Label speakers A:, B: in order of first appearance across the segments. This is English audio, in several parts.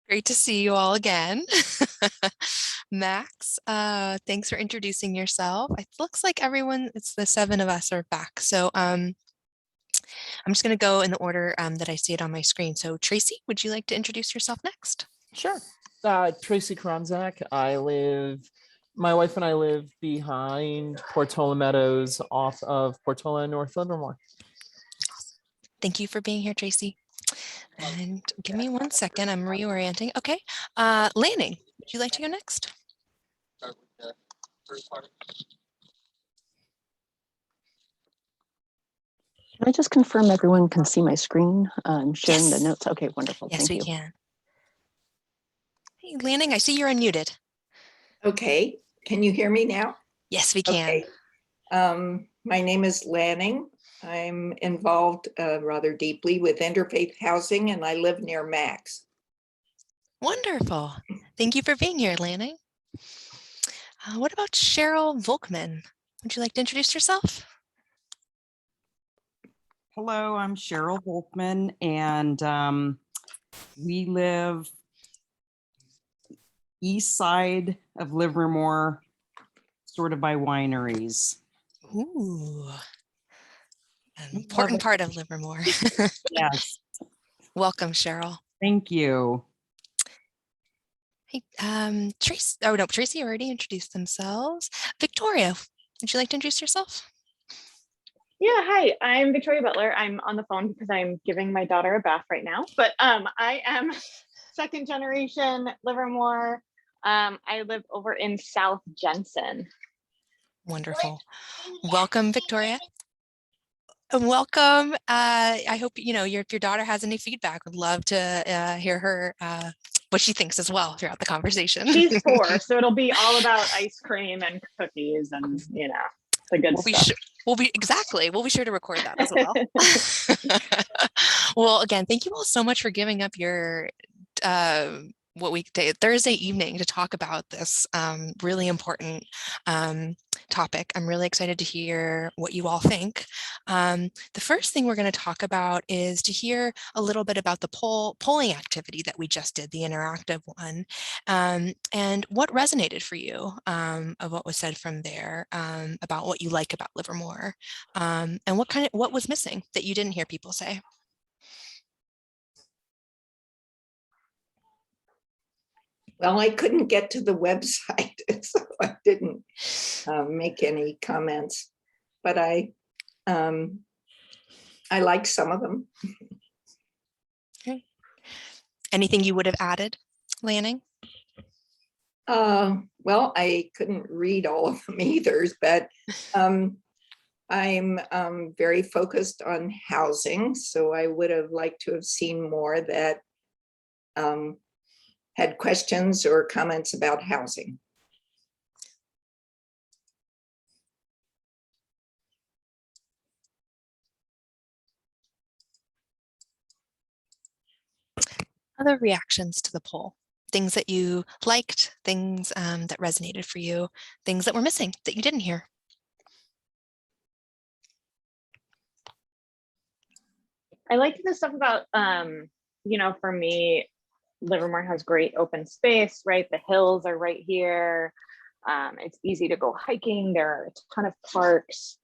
A: Great to see you all again. Max, thanks for introducing yourself. It looks like everyone, it's the 7 of us are back. So I'm just going to go in the order that I see it on my screen. So Tracy, would you like to introduce yourself next?
B: Sure. Tracy Kronzak. My wife and I live behind Portola Meadows off of Portola and North Livermore.
A: Thank you for being here, Tracy. And give me 1 second, I'm reorienting. Okay, Lanning, would you like to go next?
C: Can I just confirm everyone can see my screen? I'm sharing
A: Yes.
C: the notes. Okay, wonderful.
A: Yes,
C: Thank
A: we
C: you.
A: can. Hey, Lanning, I see you're unmuted.
D: Okay, can you hear me now?
A: Yes, we can.
D: Okay. My name is Lanning. I'm involved rather deeply with interfaith housing, and I live near Max.
A: Wonderful. Thank you for being here, Lanning. What about Cheryl Volkman? Would you like to introduce yourself?
E: Hello, I'm Cheryl Volkman, and we live east side of Livermore, sort of by wineries.
A: Ooh, an important part of Livermore.
E: Yes.
A: Welcome, Cheryl.
E: Thank you.
A: Hey, Tracy. Oh no, Tracy already introduced themselves. Victoria, would you like to introduce yourself?
F: Yeah, hi, I'm Victoria Butler. I'm on the phone because I'm giving my daughter a bath right now, but I am second generation Livermore. I live over in South Jensen.
A: Wonderful. Welcome, Victoria. And welcome. I hope, if your daughter has any feedback, would love to hear her, what she thinks as well throughout the conversation.
F: She's 4, so it'll be all about ice cream and cookies and, the good stuff.
A: We'll be sure to record that as well. Well, again, thank you all so much for giving up your Thursday evening to talk about this really important topic. I'm really excited to hear what you all think. The first thing we're going to talk about is to hear a little bit about the polling activity that we just did, the interactive one, and what resonated for you of what was said from there about what you like about Livermore, and what was missing that you didn't hear people say.
D: Well, I couldn't get to the website, so I didn't make any comments, but I liked some of them.
A: Okay. Anything you would have added, Lanning?
D: Well, I couldn't read all of them either, but I'm very focused on housing, so I would have liked to have seen more that had questions or comments about housing.
A: Other reactions to the poll, things that you liked, things that resonated for you, things that were missing that you didn't hear.
F: I liked the stuff about, for me, Livermore has great open space, right? The hills are right here. It's easy to go hiking. There are a ton of parks.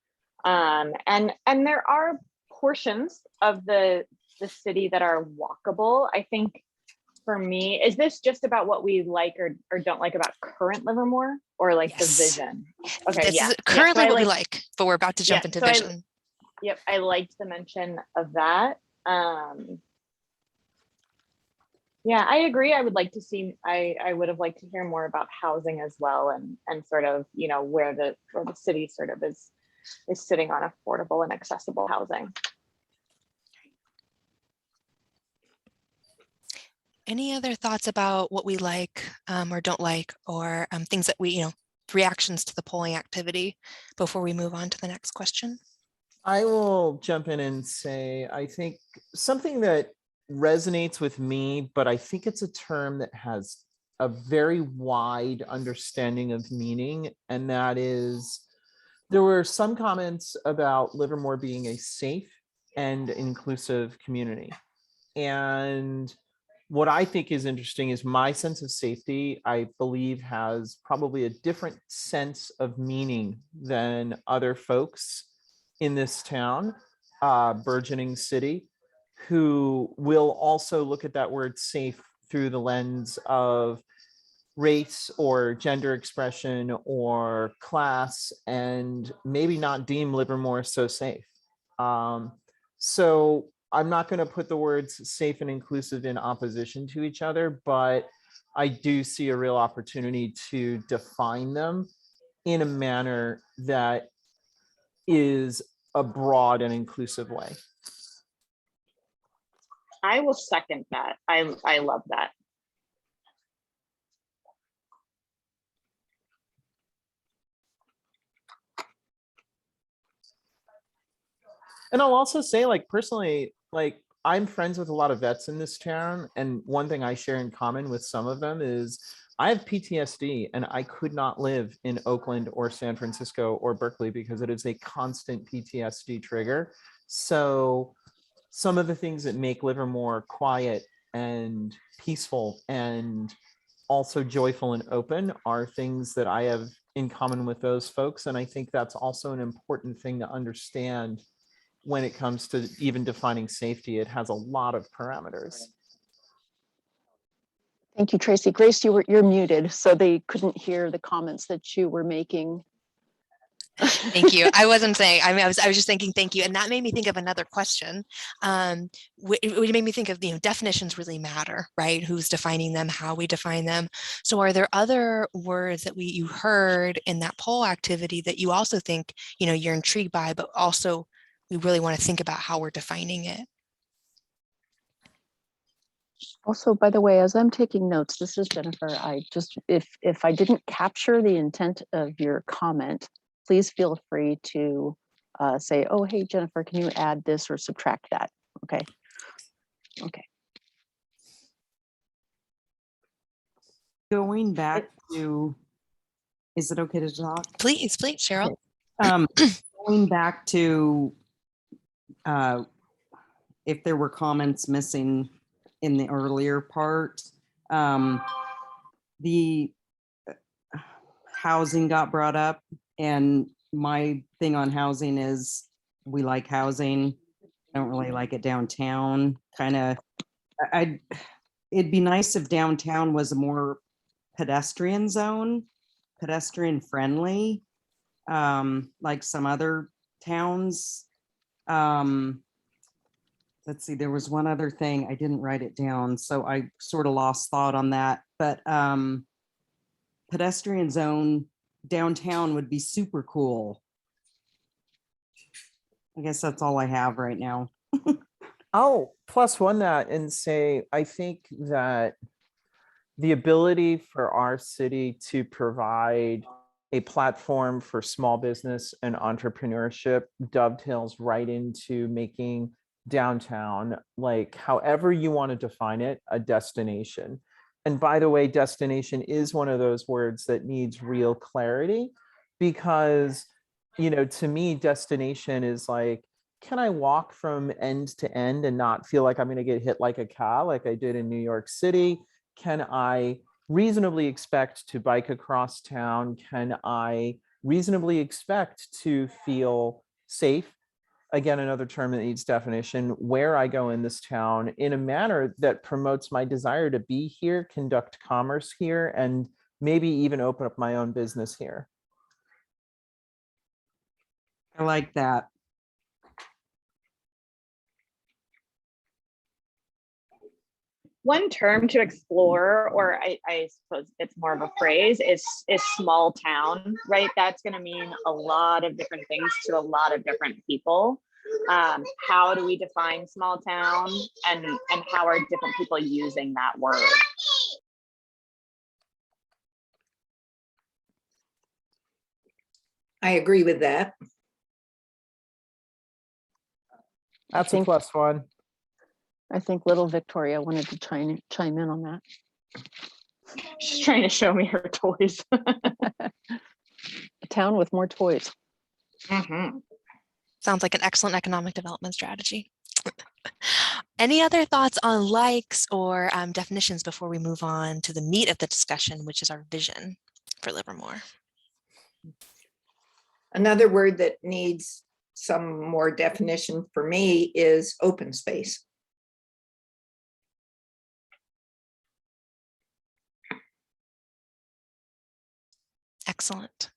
F: And there are portions of the city that are walkable. I think for me, is this just about what we like or don't like about current Livermore, or like
A: Yes.
F: the vision? Okay,
A: This
F: yeah.
A: is currently
F: so
A: what we like, but we're about to jump into vision.
F: Yep, I liked the mention of that. Yeah, I agree. I would like to see, I would have liked to hear more about housing as well, and sort of, where the city sort of is sitting on affordable and accessible housing.
A: Any other thoughts about what we like or don't like, or things that we, reactions to the polling activity before we move on to the next question?
B: I will jump in and say, I think something that resonates with me, but I think it's a term that has a very wide understanding of meaning, and that is, there were some comments about Livermore being a safe and inclusive community. And what I think is interesting is my sense of safety, I believe, has probably a different sense of meaning than other folks in this town, burgeoning city, who will also look at that word safe through the lens of race or gender expression or class, and maybe not deem Livermore so safe. So I'm not going to put the words safe and inclusive in opposition to each other, but I do see a real opportunity to define them in a manner that is a broad and inclusive way.
F: I will second that. I love that.
B: And I'll also say, like, personally, like, I'm friends with a lot of vets in this town. And one thing I share in common with some of them is I have PTSD and I could not live in Oakland or San Francisco or Berkeley because it is a constant PTSD trigger. So some of the things that make Livermore quiet and peaceful and also joyful and open are things that I have in common with those folks. And I think that's also an important thing to understand when it comes to even defining safety. It has a lot of parameters.
C: Thank you, Tracy. Grace, you're muted, so they couldn't hear the comments that you were making.
A: Thank you. I wasn't saying, I mean, I was just thinking, thank you. And that made me think of another question. It made me think of, definitions really matter, right? Who's defining them, how we define them. So are there other words that you heard in that poll activity that you also think, you're intrigued by, but also we really want to think about how we're defining it?
C: Also, by the way, as I'm taking notes, this is Jennifer. I just, if I didn't capture the intent of your comment, please feel free to say, oh, hey, Jennifer, can you add this or subtract that? Okay. Okay.
E: Going back to, is it okay to talk?
A: Please, Cheryl.
E: Okay. Going back to if there were comments missing in the earlier part, the housing got brought up, and my thing on housing is we like housing. I don't really like it downtown. It'd be nice if downtown was a more pedestrian zone, pedestrian friendly, like some other towns. Let's see, there was one other thing, I didn't write it down, so I sort of lost thought on that, but pedestrian zone downtown would be super cool. I guess that's all I have right now.
B: I'll plus one that and say, I think that the ability for our city to provide a platform for small business and entrepreneurship dovetails right into making downtown, like however you want to define it, a destination. And by the way, destination is one of those words that needs real clarity, because, to me, destination is like, can I walk from end to end and not feel like I'm going to get hit like a car like I did in New York City? Can I reasonably expect to bike across town? Can I reasonably expect to feel safe? Again, another term that needs definition, where I go in this town in a manner that promotes my desire to be here, conduct commerce here, and maybe even open up my own business here.
E: I like that.
F: One term to explore, or I suppose it's more of a phrase, is small town, right? That's going to mean a lot of different things to a lot of different people. How do we define small town, and how are different people using that word?
D: I agree with that.
B: That's a plus one.
C: I think little Victoria wanted to chime in on that.
F: She's trying to show me her toys.
C: A town with more toys.
F: Mm-hmm.
A: Sounds like an excellent economic development strategy. Any other thoughts on likes or definitions before we move on to the meat of the discussion, which is our vision for Livermore?
D: Another word that needs some more definition for me is open space.
A: Excellent.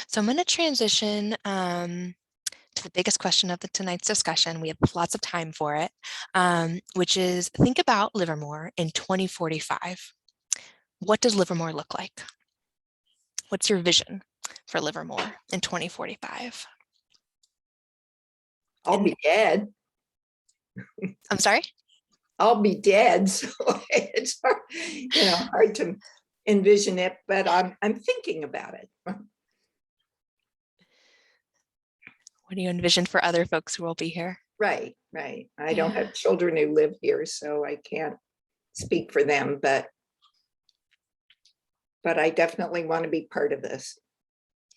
A: So I'm going to transition to the biggest question of tonight's discussion. We have lots of time for it, which is think about Livermore in 2045. What does Livermore look like? What's your vision for Livermore in 2045?
D: I'll be dead.
A: I'm sorry?
D: I'll be dead. So it's hard, hard to envision it, but I'm thinking about it.
A: What do you envision for other folks who will be here?
D: Right. I don't have children who live here, so I can't speak for them, but I definitely want to be part of this.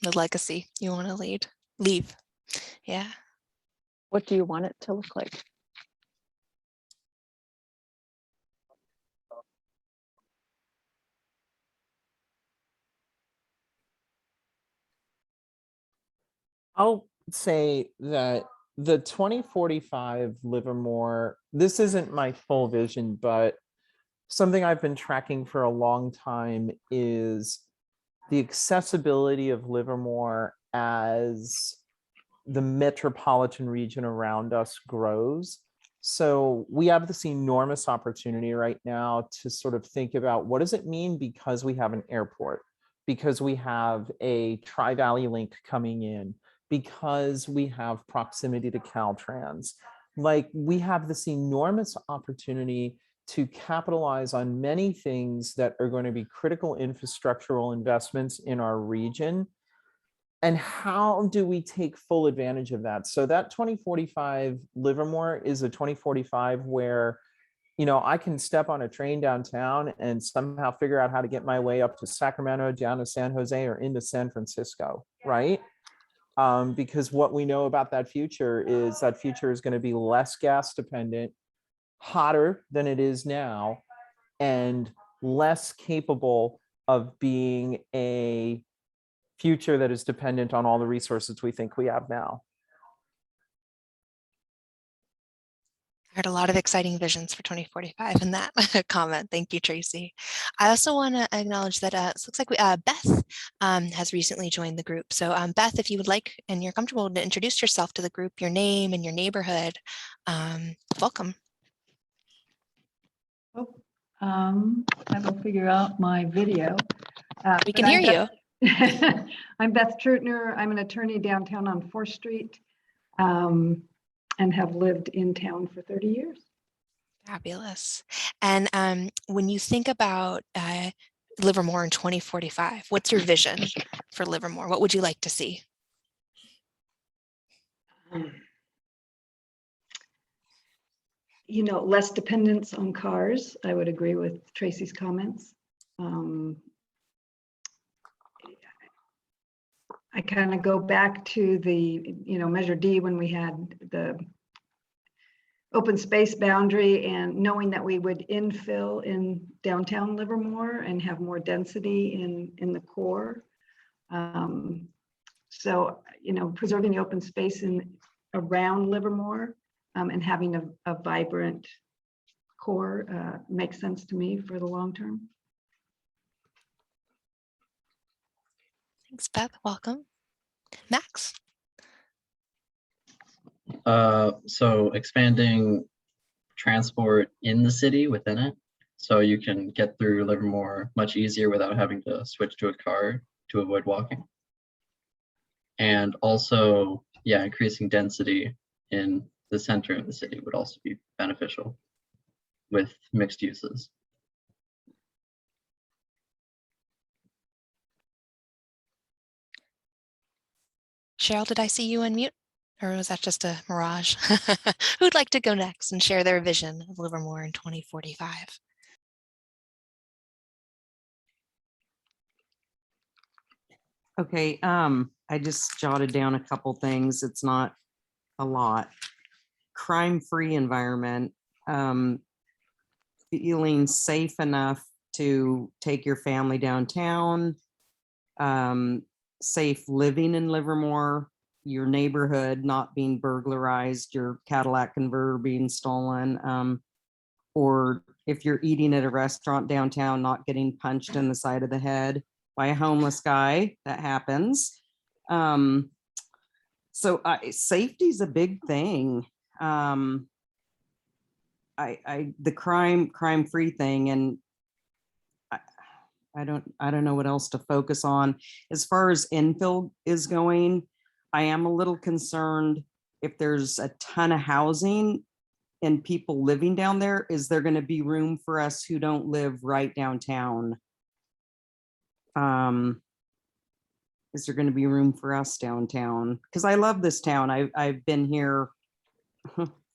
A: The legacy you want to leave. Yeah.
C: What do you want it to look like?
B: I'll say that the 2045 Livermore, this isn't my full vision, but something I've been tracking for a long time is the accessibility of Livermore as the metropolitan region around us grows. So we have this enormous opportunity right now to sort of think about what does it mean because we have an airport, because we have a Tri-Valley link coming in, because we have proximity to Caltrans. Like we have this enormous opportunity to capitalize on many things that are going to be critical infrastructural investments in our region. And how do we take full advantage of that? So that 2045 Livermore is a 2045 where, I can step on a train downtown and somehow figure out how to get my way up to Sacramento, down to San Jose, or into San Francisco, right? Because what we know about that future is going to be less gas dependent, hotter than it is now, and less capable of being a future that is dependent on all the resources we think we have now.
A: I heard a lot of exciting visions for 2045 in that comment. Thank you, Tracy. I also want to acknowledge that it looks like Beth has recently joined the group. So Beth, if you would like and you're comfortable to introduce yourself to the group, your name and your neighborhood, welcome.
G: I will figure out my video.
A: We can hear you.
G: I'm Beth Trutner. I'm an attorney downtown on 4th Street and have lived in town for 30 years.
A: Fabulous. And when you think about Livermore in 2045, what's your vision for Livermore? What would you like to see?
G: Less dependence on cars. I would agree with Tracy's comments. I kind of go back to the, Measure D when we had the open space boundary and knowing that we would infill in downtown Livermore and have more density in the core. So, preserving the open space around Livermore and having a vibrant core makes sense to me for the long term.
A: Thanks, Beth. Welcome. Max?
H: So expanding transport in the city within it, so you can get through Livermore much easier without having to switch to a car to avoid walking. And also, increasing density in the center of the city would also be beneficial with mixed uses.
A: Cheryl, did I see you unmute? Or was that just a mirage? Who'd like to go next and share their vision of Livermore in 2045?
E: Okay, I just jotted down a couple things. It's not a lot. crime-free environment, feeling safe enough to take your family downtown, safe living in Livermore, your neighborhood not being burglarized, your Cadillac converter being stolen, or if you're eating at a restaurant downtown, not getting punched in the side of the head by a homeless guy. That happens. So safety is a big thing. The crime-free thing, and I don't know what else to focus on. As far as infill is going, I am a little concerned if there's a ton of housing and people living down there, is there going to be room for us who don't live right downtown? Is there going to be room for us downtown? Because I love this town. I've been here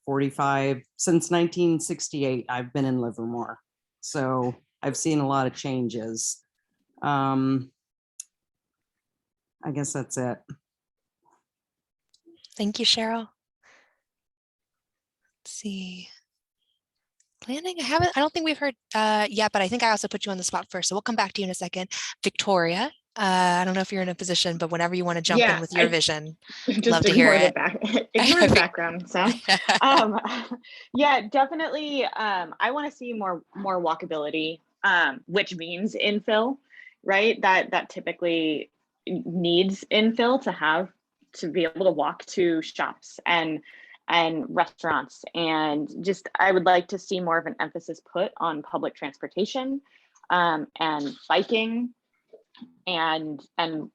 E: 45 since 1968. I've been in Livermore, so I've seen a lot of changes. I guess that's it.
A: Thank you, Cheryl. Let's see. Planning, I don't think we've heard yet, but I think I also put you on the spot first. So we'll come back to you in a second. Victoria, I don't know if you're in a position, but whenever you want to jump in with your vision, love to hear it.
F: Ignore the background sound. Yeah, definitely. I want to see more walkability, which means infill, right? That typically needs infill to be able to walk to shops and restaurants, and just I would like to see more of an emphasis put on public transportation, and biking and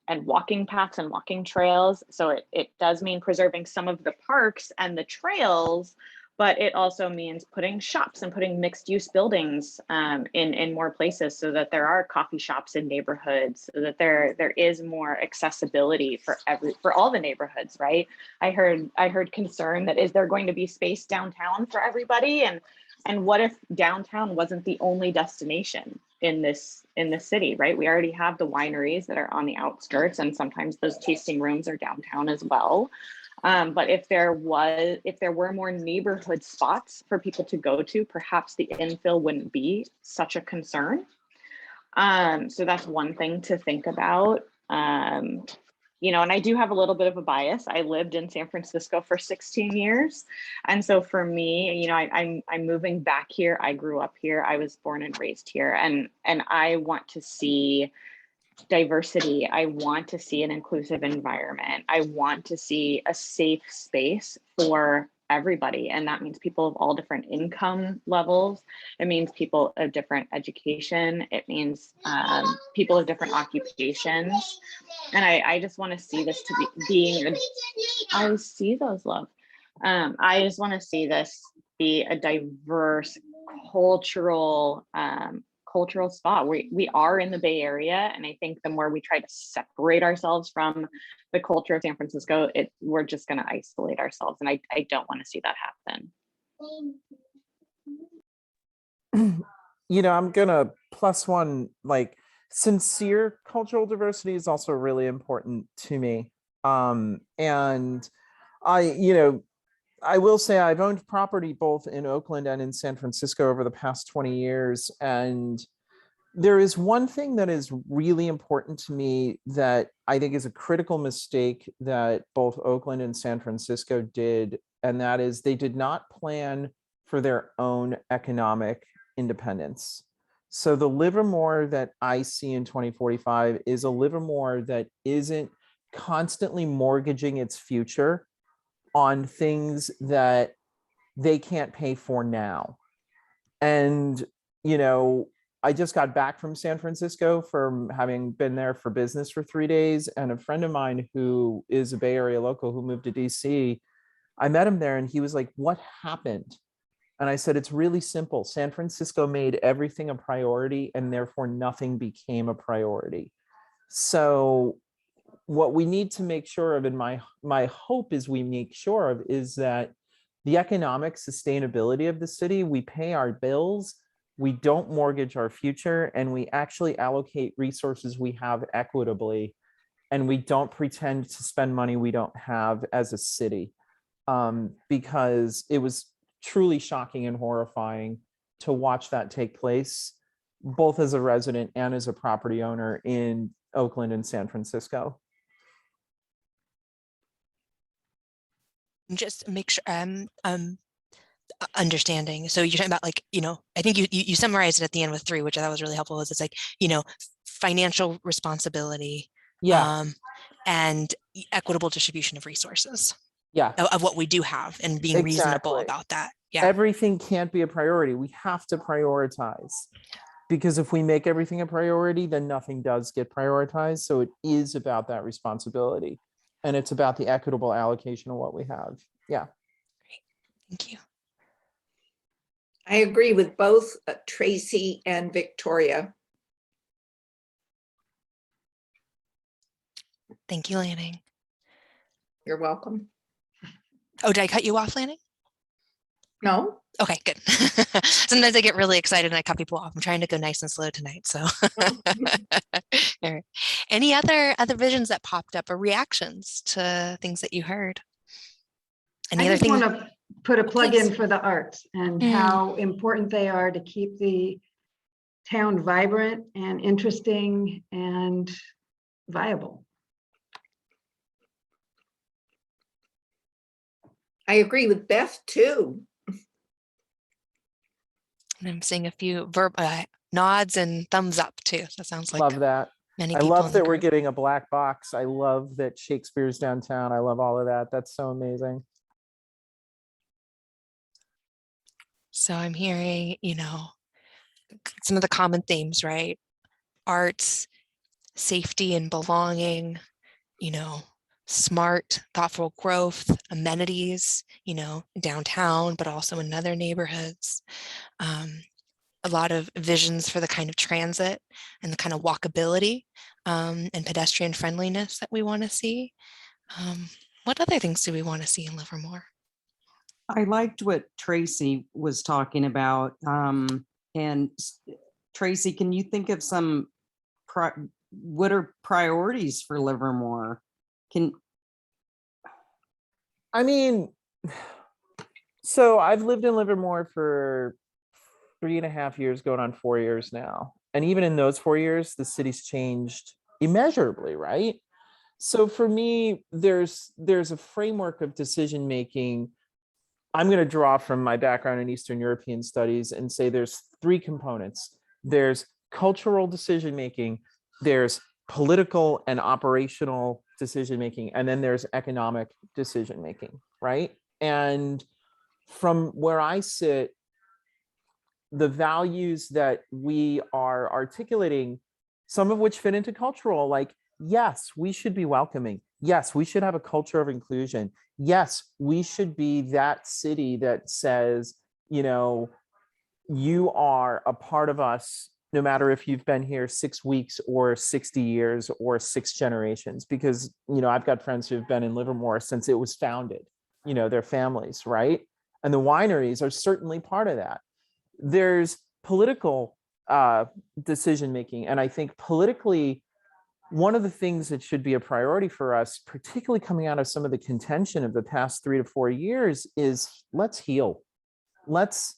F: walking paths and walking trails. So it does mean preserving some of the parks and the trails, but it also means putting shops and putting mixed use buildings in more places, so that there are coffee shops in neighborhoods, so that there is more accessibility for all the neighborhoods, right? I heard concern that, is there going to be space downtown for everybody? And what if downtown wasn't the only destination in this city, right? We already have the wineries that are on the outskirts, and sometimes those tasting rooms are downtown as well. But if there were more neighborhood spots for people to go to, perhaps the infill wouldn't be such a concern. So that's one thing to think about. And I do have a little bit of a bias. I lived in San Francisco for 16 years. And so for me, I'm moving back here. I grew up here. I was born and raised here. And I want to see diversity. I want to see an inclusive environment. I want to see a safe space for everybody. And that means people of all different income levels. It means people of different education. It means people of different occupations. And I just want to see this to be I see those, love. I just want to see this be a diverse cultural spot. We are in the Bay Area, and I think the more we try to separate ourselves from the culture of San Francisco, we're just going to isolate ourselves, and I don't want to see that happen.
B: I'm gonna plus one, like, sincere cultural diversity is also really important to me. And I will say I've owned property both in Oakland and in San Francisco over the past 20 years. And there is one thing that is really important to me that I think is a critical mistake that both Oakland and San Francisco did. And that is they did not plan for their own economic independence. So the Livermore that I see in 2045 is a Livermore that isn't constantly mortgaging its future on things that they can't pay for now. And, I just got back from San Francisco from having been there for business for 3 days. And a friend of mine who is a Bay Area local who moved to DC, I met him there and he was like, "What happened?" And I said, "It's really simple. San Francisco made everything a priority and therefore nothing became a priority." So what we need to make sure of, and my hope is we make sure of, is that the economic sustainability of the city, we pay our bills, we don't mortgage our future, and we actually allocate resources we have equitably, and we don't pretend to spend money we don't have as a city. because it was truly shocking and horrifying to watch that take place, both as a resident and as a property owner in Oakland and San Francisco.
A: Just make sure understanding. So you're talking about, like, I think you summarized it at the end with 3, which I thought was really helpful. Is it's like, financial responsibility,
B: Yeah,
A: and equitable distribution of resources
B: yeah,
A: of what we do have, and being reasonable
B: exactly.
A: about that. Yeah.
B: Everything can't be a priority. We have to prioritize, because if we make everything a priority, then nothing does get prioritized. So it is about that responsibility, and it's about the equitable allocation of what we have. Yeah.
A: Thank you.
D: I agree with both Tracy and Victoria.
A: Thank you, Lanning.
D: You're welcome.
A: Oh, did I cut you off, Lanning?
D: No?
A: Okay, good. Sometimes I get really excited and I cut people off. I'm trying to go nice and slow tonight. So all right. Any other visions that popped up, or reactions to things that you heard? Any
G: I
A: other
G: just
A: things?
G: want to put a plug
A: Please.
G: in for the arts and
A: Mm.
G: how important they are to keep the town vibrant and interesting and viable.
D: I agree with Beth too.
A: And I'm seeing a few nods and thumbs up too. That sounds like
B: Love that.
A: many
B: I
A: people
B: love
A: in the
B: that we're
A: group.
B: getting a black box. I love that Shakespeare's downtown. I love all of that. That's so amazing.
A: So I'm hearing, some of the common themes, right? Arts, safety and belonging, smart, thoughtful growth, amenities, downtown, but also in other neighborhoods. A lot of visions for the kind of transit and the kind of walkability and pedestrian friendliness that we want to see. What other things do we want to see in Livermore?
E: I liked what Tracy was talking about. Tracy, can you think of some, what are priorities for Livermore?
B: I mean, so I've lived in Livermore for 3.5 years, going on 4 years now. And even in those 4 years, the city's changed immeasurably, right? So for me, there's a framework of decision making. I'm going to draw from my background in Eastern European studies and say there's 3 components. There's cultural decision making, there's political and operational decision making, and then there's economic decision making, right? And from where I sit, the values that we are articulating, some of which fit into cultural, like, yes, we should be welcoming. Yes, we should have a culture of inclusion. Yes, we should be that city that says, you are a part of us, no matter if you've been here 6 weeks or 60 years or 6 generations, because, I've got friends who've been in Livermore since it was founded, their families, right? And the wineries are certainly part of that. There's political decision making. And I think politically, one of the things that should be a priority for us, particularly coming out of some of the contention of the past 3 to 4 years, is let's heal. Let's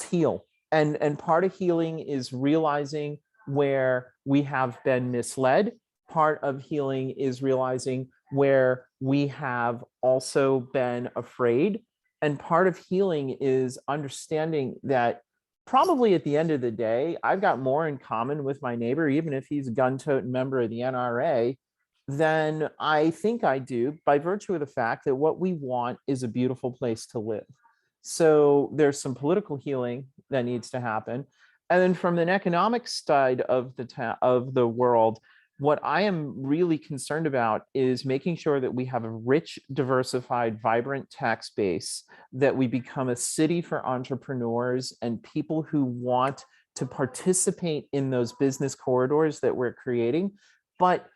B: heal. And part of healing is realizing where we have been misled. Part of healing is realizing where we have also been afraid. And part of healing is understanding that probably at the end of the day, I've got more in common with my neighbor, even if he's a gun-toting member of the NRA, than I think I do, by virtue of the fact that what we want is a beautiful place to live. So there's some political healing that needs to happen. And then from an economic side of the world, what I am really concerned about is making sure that we have a rich, diversified, vibrant tax base, that we become a city for entrepreneurs and people who want to participate in those business corridors that we're creating. But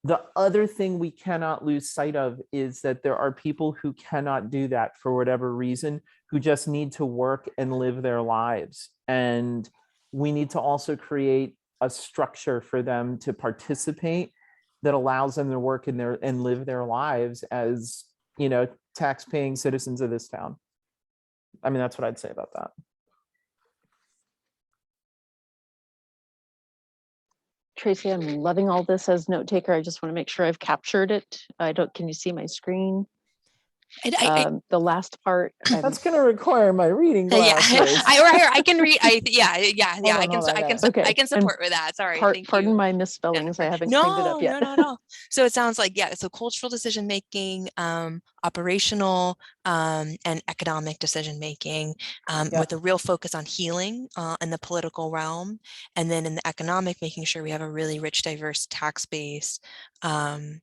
B: the other thing we cannot lose sight of is that there are people who cannot do that for whatever reason, who just need to work and live their lives. And we need to also create a structure for them to participate that allows them to work in and live their lives as, tax-paying citizens of this town. I mean, that's what I'd say about that.
C: Tracy, I'm loving all this as note taker. I just want to make sure I've captured it. Can you see my screen? The last part.
B: That's going to require my reading glasses.
A: Yeah, I can read. I
C: Okay,
A: can support with that. Sorry,
C: pardon my misspellings. I haven't cleaned it up yet.
A: No. So it sounds like, so cultural decision making, operational, and economic decision making, with a real focus on healing in the political realm, and then in the economic, making sure we have a really rich, diverse tax base, and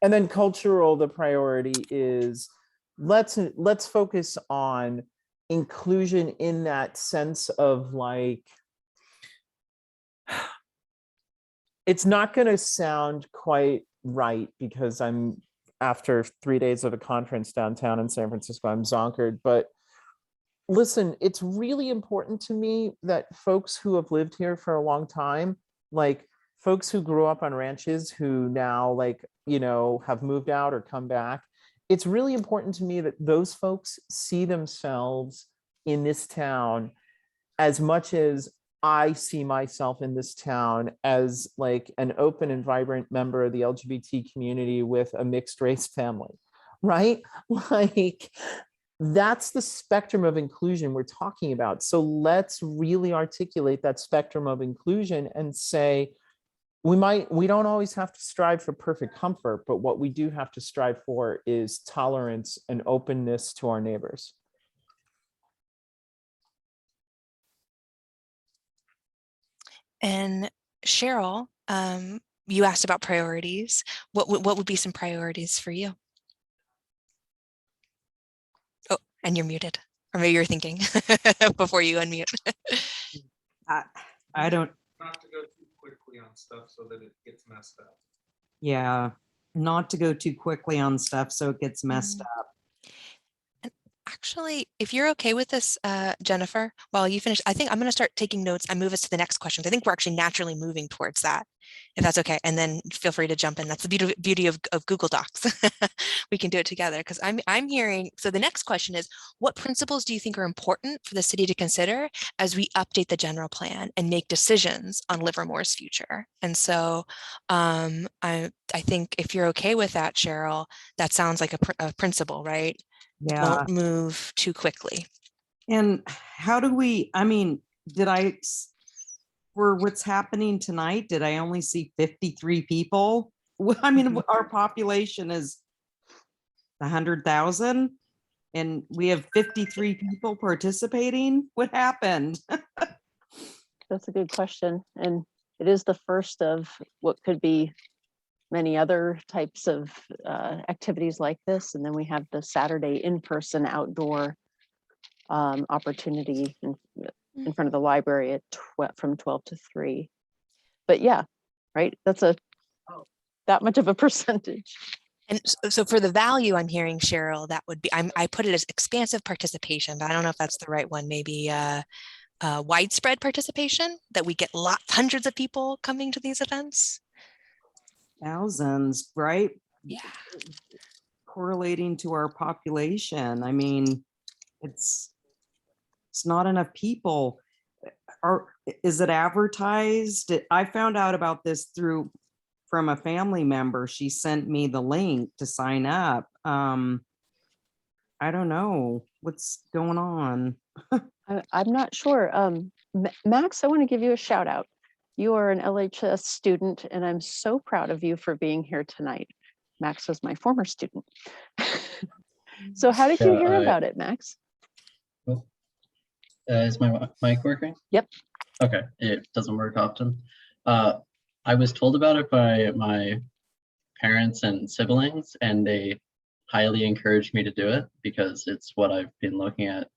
B: And then cultural, the priority is let's focus on inclusion in that sense of like, it's not going to sound quite right because I'm after 3 days of a conference downtown in San Francisco, I'm zonkered, but listen, it's really important to me that folks who have lived here for a long time, like folks who grew up on ranches who now have moved out or come back. It's really important to me that those folks see themselves in this town as much as I see myself in this town as like an open and vibrant member of the LGBT community with a mixed race family, right? Like that's the spectrum of inclusion we're talking about. So let's really articulate that spectrum of inclusion and say, we don't always have to strive for perfect comfort, but what we do have to strive for is tolerance and openness to our neighbors.
A: And Cheryl, you asked about priorities. What would be some priorities for you? Oh, and you're muted, or maybe you're thinking before you unmute.
E: I don't.
I: Not to go too quickly on stuff so that it gets messed up.
E: Yeah, not to go too quickly on stuff so it gets messed up.
A: Actually, if you're okay with this, Jennifer, while you finish, I think I'm going to start taking notes and move us to the next questions. I think we're actually naturally moving towards that, if that's okay. And then feel free to jump in. That's the beauty of Google Docs. We can do it together because I'm hearing. So the next question is, what principles do you think are important for the city to consider as we update the general plan and make decisions on Livermore's future? And so I think if you're okay with that, Cheryl, that sounds like a principle, right?
E: Yeah.
A: Don't move too quickly.
E: And how do for what's happening tonight, did I only see 53 people? I mean, our population is 100,000 and we have 53 people participating. What happened?
C: That's a good question. And it is the first of what could be many other types of activities like this. And then we have the Saturday in-person outdoor opportunity in front of the library at from 12 to 3. But yeah, right, that's that much of a percentage.
A: And so for the value I'm hearing, Cheryl, that would be, I put it as expansive participation, but I don't know if that's the right one. Maybe widespread participation, that we get hundreds of people coming to these events.
E: Thousands, right?
A: Yeah.
E: Correlating to our population. I mean, it's not enough people. Is it advertised? I found out about this from a family member. She sent me the link to sign up. I don't know what's going on.
C: I'm not sure. Max, I want to give you a shout out. You are an LHS student, and I'm so proud of you for being here tonight. Max was my former student. So how did you hear about it, Max?
H: Is my mic working?
C: Yep.
H: Okay, it doesn't work often. I was told about it by my parents and siblings, and they highly encouraged me to do it because it's what I've been looking at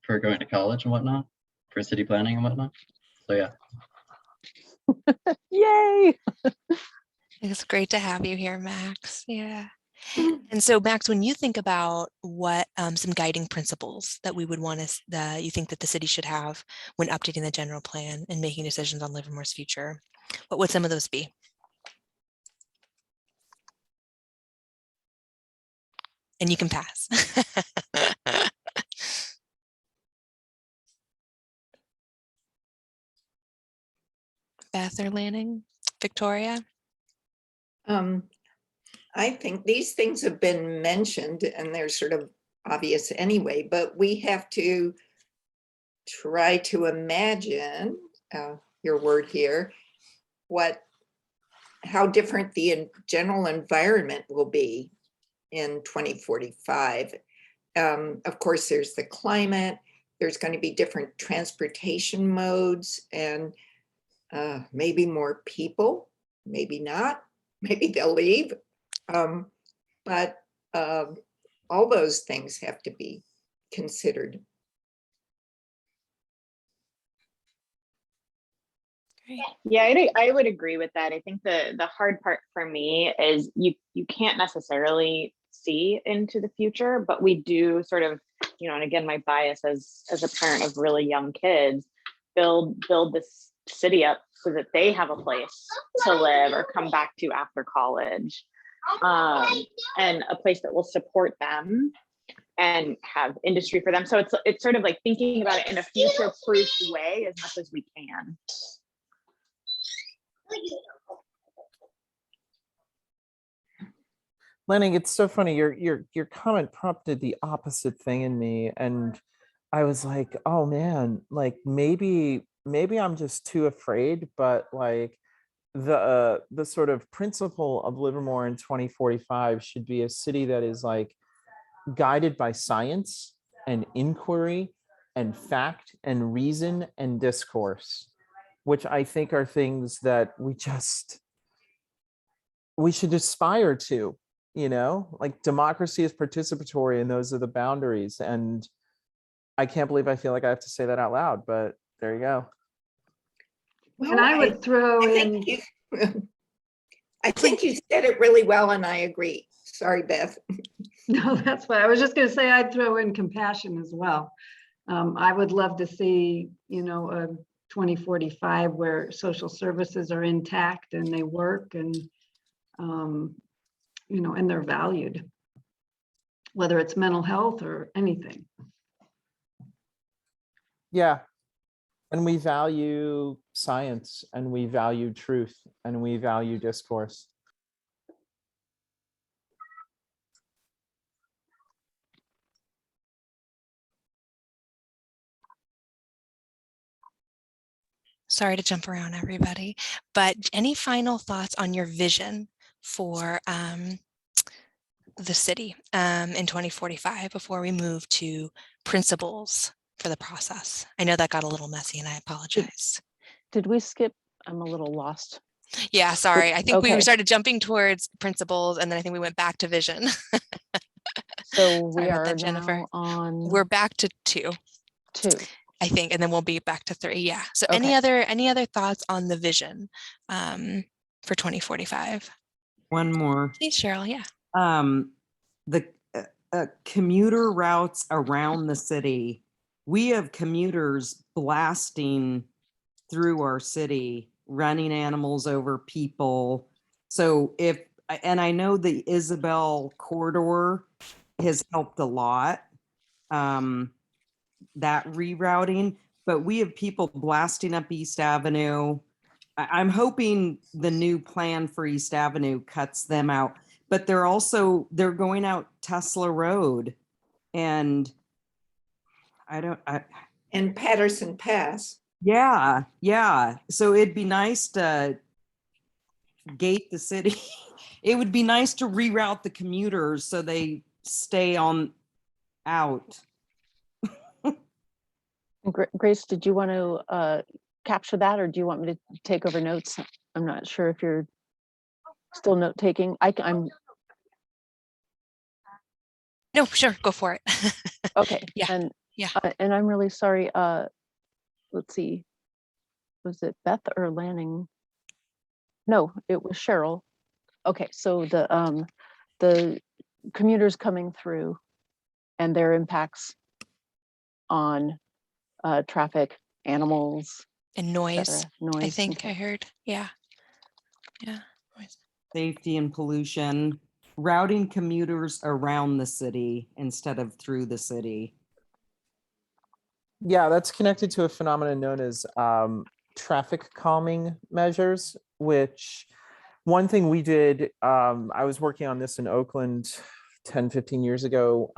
H: for going to college and whatnot, for city planning and whatnot. So yeah.
C: Yay!
A: It's great to have you here, Max. Yeah. And so, Max, when you think about what some guiding principles that we would want to, you think that the city should have when updating the general plan and making decisions on Livermore's future, what would some of those be? and you can pass. Beth or Lanning? Victoria?
D: I think these things have been mentioned and they're sort of obvious anyway, but we have to try to imagine, your word here, how different the general environment will be in 2045. Of course, there's the climate, there's going to be different transportation modes, and maybe more people, maybe not, maybe they'll leave. But all those things have to be considered.
A: Great.
F: Yeah, I would agree with that. I think the hard part for me is you can't necessarily see into the future, but we do sort of, and again, my bias as a parent of really young kids, build this city up so that they have a place to live or come back to after college, and a place that will support them and have industry for them. So it's sort of like thinking about it in a future-proof way as much as we can.
B: Lenning, it's so funny. Your comment prompted the opposite thing in me, and I was like, oh man, like maybe I'm just too afraid, but like the sort of principle of Livermore in 2045 should be a city that is like guided by science and inquiry and fact and reason and discourse, which I think are things that we should aspire to, like democracy is participatory and those are the boundaries. And I can't believe I feel like I have to say that out loud, but there you go.
D: Well,
G: And I would throw in.
D: I think you said it really well, and I agree. Sorry, Beth.
G: No, that's what I was just going to say. I'd throw in compassion as well. I would love to see, a 2045 where social services are intact and they work and, and they're valued, whether it's mental health or anything.
B: Yeah. And we value science and we value truth and we value discourse.
A: Sorry to jump around, everybody, but any final thoughts on your vision for the city in 2045 before we move to principles for the process? I know that got a little messy and I apologize.
C: Did we skip? I'm a little lost.
A: Yeah, sorry. I think we
C: Okay.
A: started jumping towards principles and then I think we went back to vision.
C: So we
A: Sorry about
C: are
A: that, Jennifer.
C: now on
A: We're back to 2.
C: 2.
A: I think, and then we'll be back to 3. Yeah. So
C: Okay.
A: any other thoughts on the vision for 2045?
E: One more.
A: Please, Cheryl. Yeah.
E: The commuter routes around the city. We have commuters blasting through our city, running animals over people. So and I know the Isabel corridor has helped a lot, that rerouting, but we have people blasting up East Avenue. I'm hoping the new plan for East Avenue cuts them out, but they're going out Tesla Road and
D: And Patterson Pass.
E: Yeah. So it'd be nice to gate the city. It would be nice to reroute the commuters so they stay on out.
C: Grace, did you want to capture that, or do you want me to take over notes? I'm not sure if you're still note taking. I'm.
A: No, sure, go for it.
C: Okay.
A: Yeah.
C: And I'm really sorry. Let's see. Was it Beth or Lanning? No, it was Cheryl. Okay, so the commuters coming through and their impacts on traffic, animals,
A: And noise.
C: noise.
A: I think I heard. Yeah. Noise.
E: Safety and pollution. routing commuters around the city instead of through the city.
B: Yeah, that's connected to a phenomenon known as traffic calming measures, which one thing we did, I was working on this in Oakland 10, 15 years ago.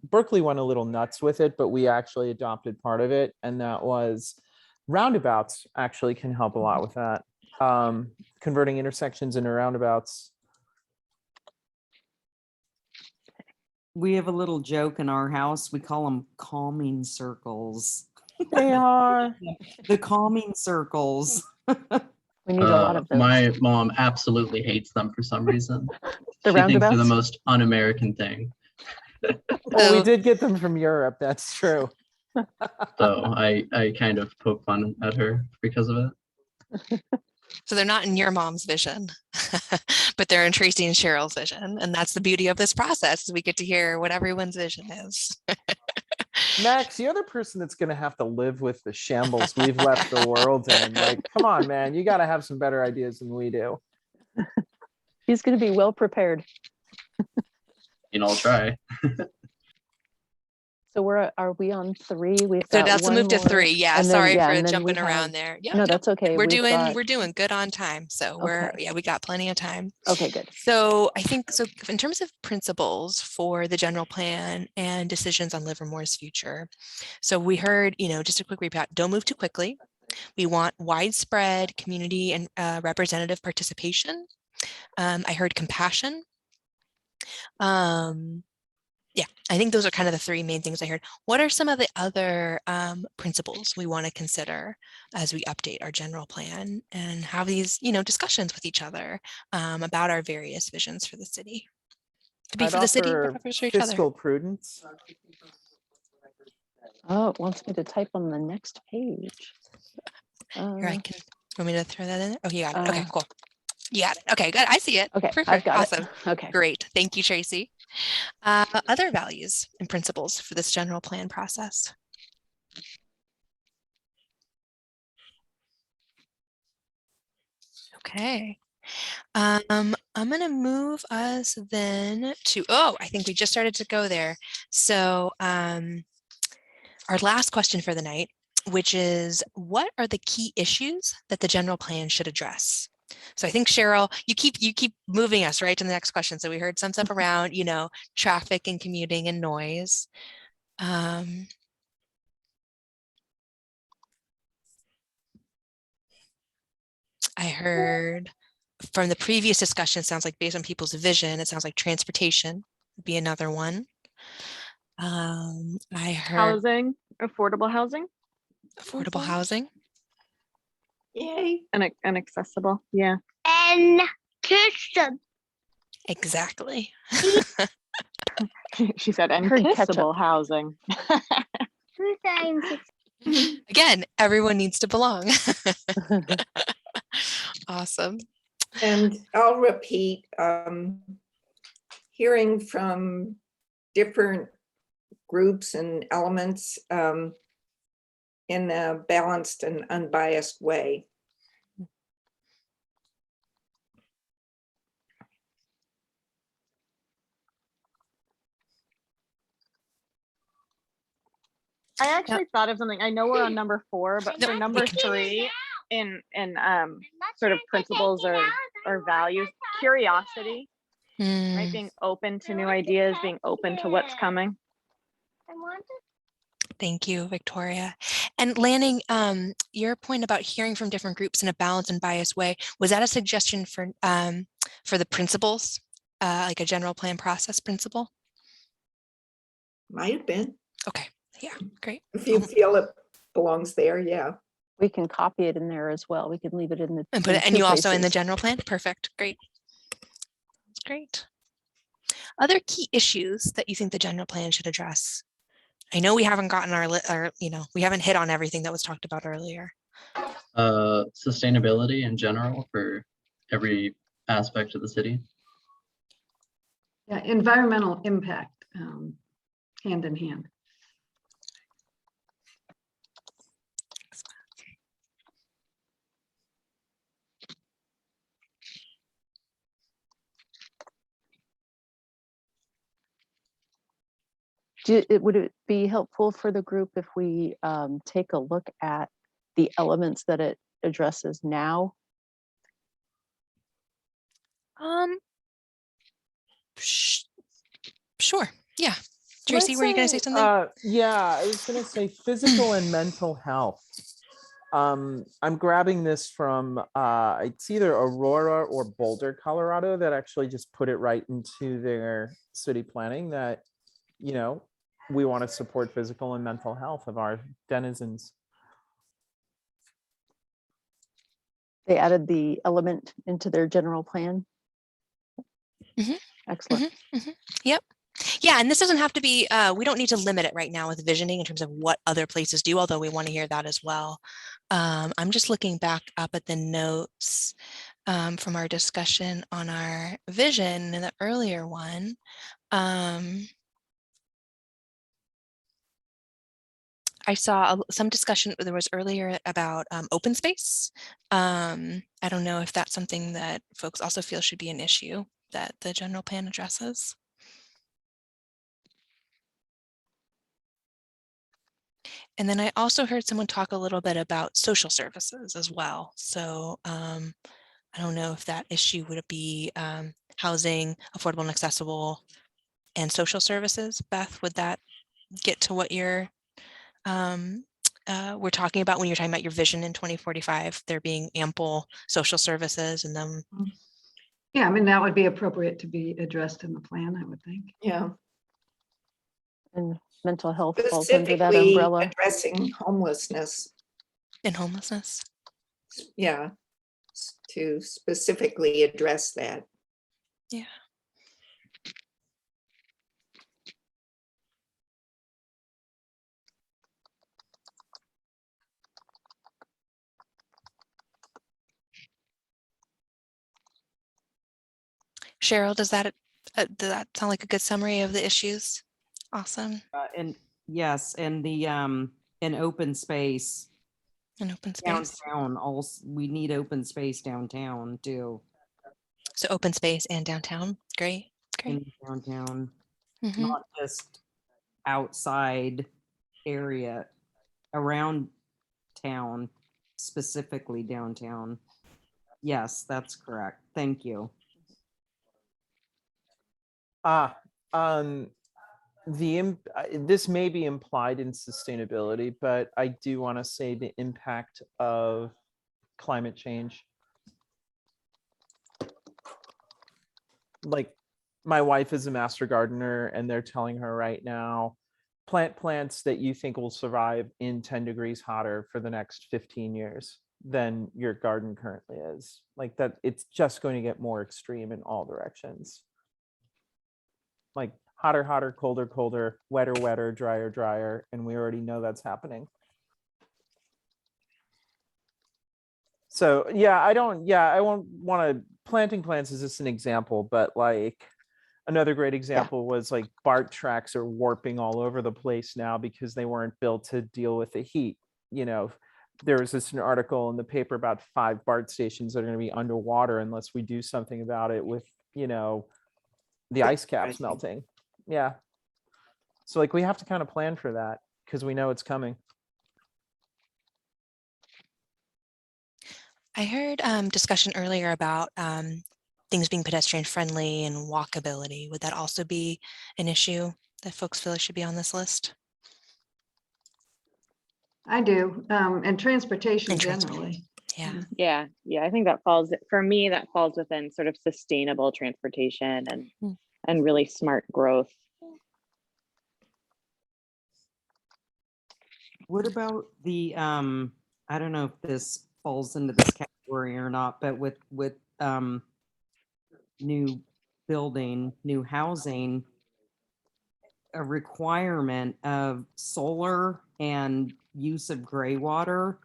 B: Berkeley went a little nuts with it, but we actually adopted part of it. And that was roundabouts actually can help a lot with that. Converting intersections into roundabouts.
E: We have a little joke in our house. We call them calming circles.
B: They are.
E: The calming circles.
C: We need a lot of those.
H: My mom absolutely hates them for some reason.
C: The
H: She thinks they're the
C: roundabouts?
H: most un-American thing.
B: Well, we
A: So-
B: did get them from Europe. That's true.
H: So I kind of poke fun at her because of it.
A: So they're not in your mom's vision, but they're in Tracy and Cheryl's vision. And that's the beauty of this process, is we get to hear what everyone's vision is.
B: Max, you're the person that's going to have to live with the shambles we've left the world in. Like, come on, man, you got to have some better ideas than we do.
C: He's going to be well prepared.
H: I'll try.
C: So are we on 3? We've
A: So
C: got
A: that's a
C: one
A: move to
C: more,
A: 3. Yeah,
C: and then-
A: sorry
C: yeah,
A: for
C: and then we
A: jumping around
C: have-
A: there. Yeah,
C: No,
A: no,
C: that's okay.
A: we're
C: We've got-
A: doing good on time. So we're
C: Okay.
A: we got plenty of time.
C: Okay, good.
A: So I think so in terms of principles for the general plan and decisions on Livermore's future. So we heard, just a quick recap, don't move too quickly. We want widespread community and representative participation. I heard compassion. Yeah, I think those are kind of the 3 main things I heard. What are some of the other principles we want to consider as we update our general plan and have these, discussions with each other about our various visions for the city? To be
B: I'd
A: for the city,
B: offer
A: but for each other.
B: fiscal prudence.
C: Oh, it wants me to type on the next page.
A: Here, I can. Want me to throw that in there? Oh, you got it. Okay,
C: Uh,
A: cool. You got it. Okay, good. I see it.
C: Okay,
A: Perfect.
C: I've got
A: Awesome.
C: it. Okay.
A: Great. Thank you, Tracy. Other values and principles for this general plan process. Okay. I'm going to move us then to, I think we just started to go there. So our last question for the night, which is, what are the key issues that the general plan should address? So I think, Cheryl, you keep moving us right to the next question. So we heard some stuff around, traffic and commuting and noise. I heard from the previous discussion, it sounds like based on people's vision, it sounds like transportation would be another one. I heard
F: Housing, affordable housing,
A: affordable housing.
D: Yay.
F: and accessible. Yeah.
J: And kitchen.
A: Exactly.
F: She said, and
C: Heard ketchup.
F: kissable housing.
J: 2 times 6.
A: Again, everyone needs to belong. Awesome.
D: And I'll repeat, hearing from different groups and elements in a balanced and unbiased way.
F: I actually thought of something. I know we're on number 4, but
A: No,
F: for
A: we
F: number
A: can-
F: 3 in sort of principles or values, curiosity, right?
A: Mm,
F: Being open to new ideas, being open to what's coming.
J: I want
A: Thank you, Victoria. And Lanning, your point about hearing from different groups in a balanced and biased way, was that a suggestion for the principles, like a general plan process principle?
D: Might have been.
A: Okay, yeah, great.
D: If you feel it belongs there, yeah.
C: We can copy it in there as well. We can leave it in the.
A: And put
C: in
A: it, and
C: 2
A: you also in the
C: places.
A: general plan? Perfect, great. That's great. Other key issues that you think the general plan should address? I know we haven't gotten we haven't hit on everything that was talked about earlier.
H: Sustainability in general for every aspect of the city.
G: Yeah, environmental impact, hand in hand.
C: Would it be helpful for the group if we take a look at the elements that it addresses now?
A: Sure. Yeah.
B: Can I
A: Tracy, were you going to say something?
B: Yeah, I was going to say physical and mental health. I'm grabbing this from it's either Aurora or Boulder, Colorado, that actually just put it right into their city planning that, you know, we want to support physical and mental health of our denizens.
C: They added the element into their general plan.
A: Mhm.
C: Excellent.
A: Yep. Yeah, and this doesn't have to be, we don't need to limit it right now with visioning in terms of what other places do, although we want to hear that as well. I'm just looking back up at the notes from our discussion on our vision in the earlier one. I saw some discussion there was earlier about open space. I don't know if that's something that folks also feel should be an issue that the general plan addresses. And then I also heard someone talk a little bit about social services as well. So I don't know if that issue would be housing, affordable and accessible, and social services. Beth, would that get to what you're we're talking about when you're talking about your vision in 2045, there being ample social services and then
G: Yeah, I mean, that would be appropriate to be addressed in the plan, I would think.
D: Yeah,
C: And mental health falls under that
D: specifically
C: umbrella.
D: addressing homelessness.
A: and homelessness.
D: Yeah, to specifically address that.
A: Yeah. Cheryl, does that sound like a good summary of the issues? Awesome.
E: And yes, and the in open space
A: An open space.
E: downtown, also we need open space downtown too.
A: So open space and downtown. Great. Great.
E: In downtown,
A: Mhm.
E: not just outside area around town, specifically downtown. Yes, that's correct. Thank you.
B: This may be implied in sustainability, but I do want to say the impact of climate change. Like, my wife is a master gardener and they're telling her right now, plant plants that you think will survive in 10 degrees hotter for the next 15 years than your garden currently is. Like that, it's just going to get more extreme in all directions. Like hotter, hotter, colder, colder, wetter, wetter, drier, drier. And we already know that's happening. So yeah, I won't want to, planting plants is just an example, but like another great example was like BART tracks are warping all over the place now because they weren't built to deal with the heat. You know, there was an article in the paper about 5 BART stations that are going to be underwater unless we do something about it with, you know, the ice caps melting. Yeah. So like we have to kind of plan for that because we know it's coming.
A: I heard discussion earlier about things being pedestrian friendly and walkability. Would that also be an issue that folks feel should be on this list?
G: I do, and transportation generally.
A: Yeah.
F: Yeah. I think that falls, for me, that falls within sort of sustainable transportation and really smart growth.
E: What about the I don't know if this falls into this category or not, but with new building, new housing, a requirement of solar and use of gray water,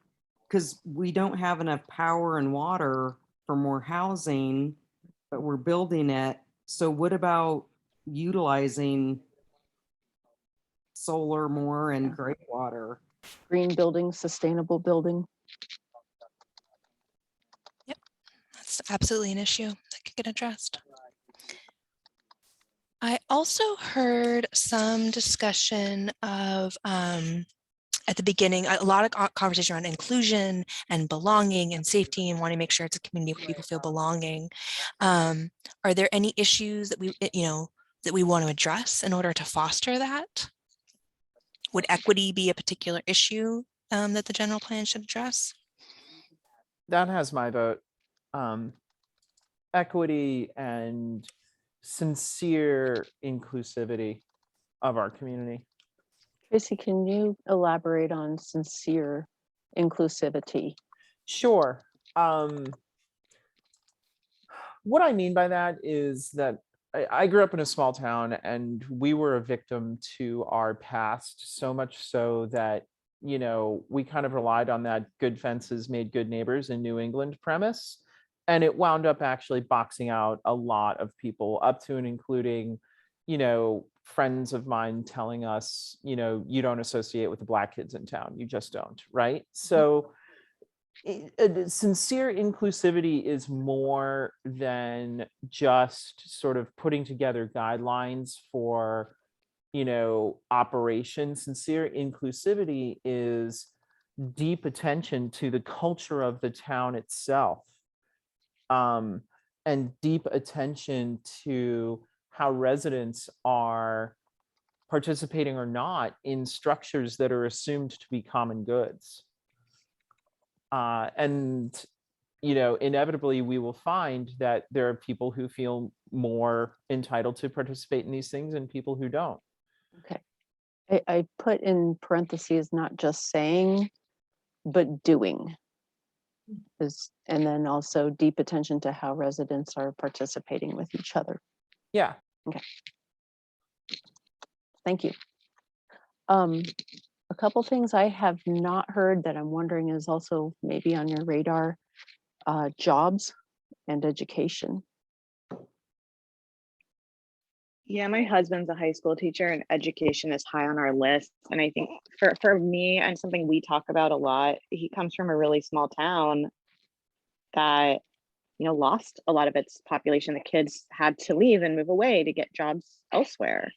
E: because we don't have enough power and water for more housing, but we're building it. So what about utilizing solar more and gray water?
C: Green building, sustainable building.
A: Yep, that's absolutely an issue that could get addressed. I also heard some discussion of at the beginning, a lot of conversation around inclusion and belonging and safety and wanting to make sure it's a community where people feel belonging. Are there any issues that we want to address in order to foster that? Would equity be a particular issue that the general plan should address?
B: That has my vote. Equity and sincere inclusivity of our community.
C: Tracy, can you elaborate on sincere inclusivity?
B: Sure. What I mean by that is that I grew up in a small town and we were a victim to our past, so much so that, we kind of relied on that good fences made good neighbors in New England premise. And it wound up actually boxing out a lot of people, up to and including, friends of mine telling us, you don't associate with the Black kids in town. You just don't, right? So sincere inclusivity is more than just sort of putting together guidelines for, operation. Sincere inclusivity is deep attention to the culture of the town itself, and deep attention to how residents are participating or not in structures that are assumed to be common goods. And inevitably we will find that there are people who feel more entitled to participate in these things and people who don't.
C: Okay. I put in parentheses, not just saying, but doing. And then also deep attention to how residents are participating with each other.
B: Yeah.
C: Okay. Thank you. A couple things I have not heard that I'm wondering is also maybe on your radar, jobs and education.
F: Yeah, my husband's a high school teacher and education is high on our list. And I think for me and something we talk about a lot, he comes from a really small town that, lost a lot of its population. The kids had to leave and move away to get jobs elsewhere.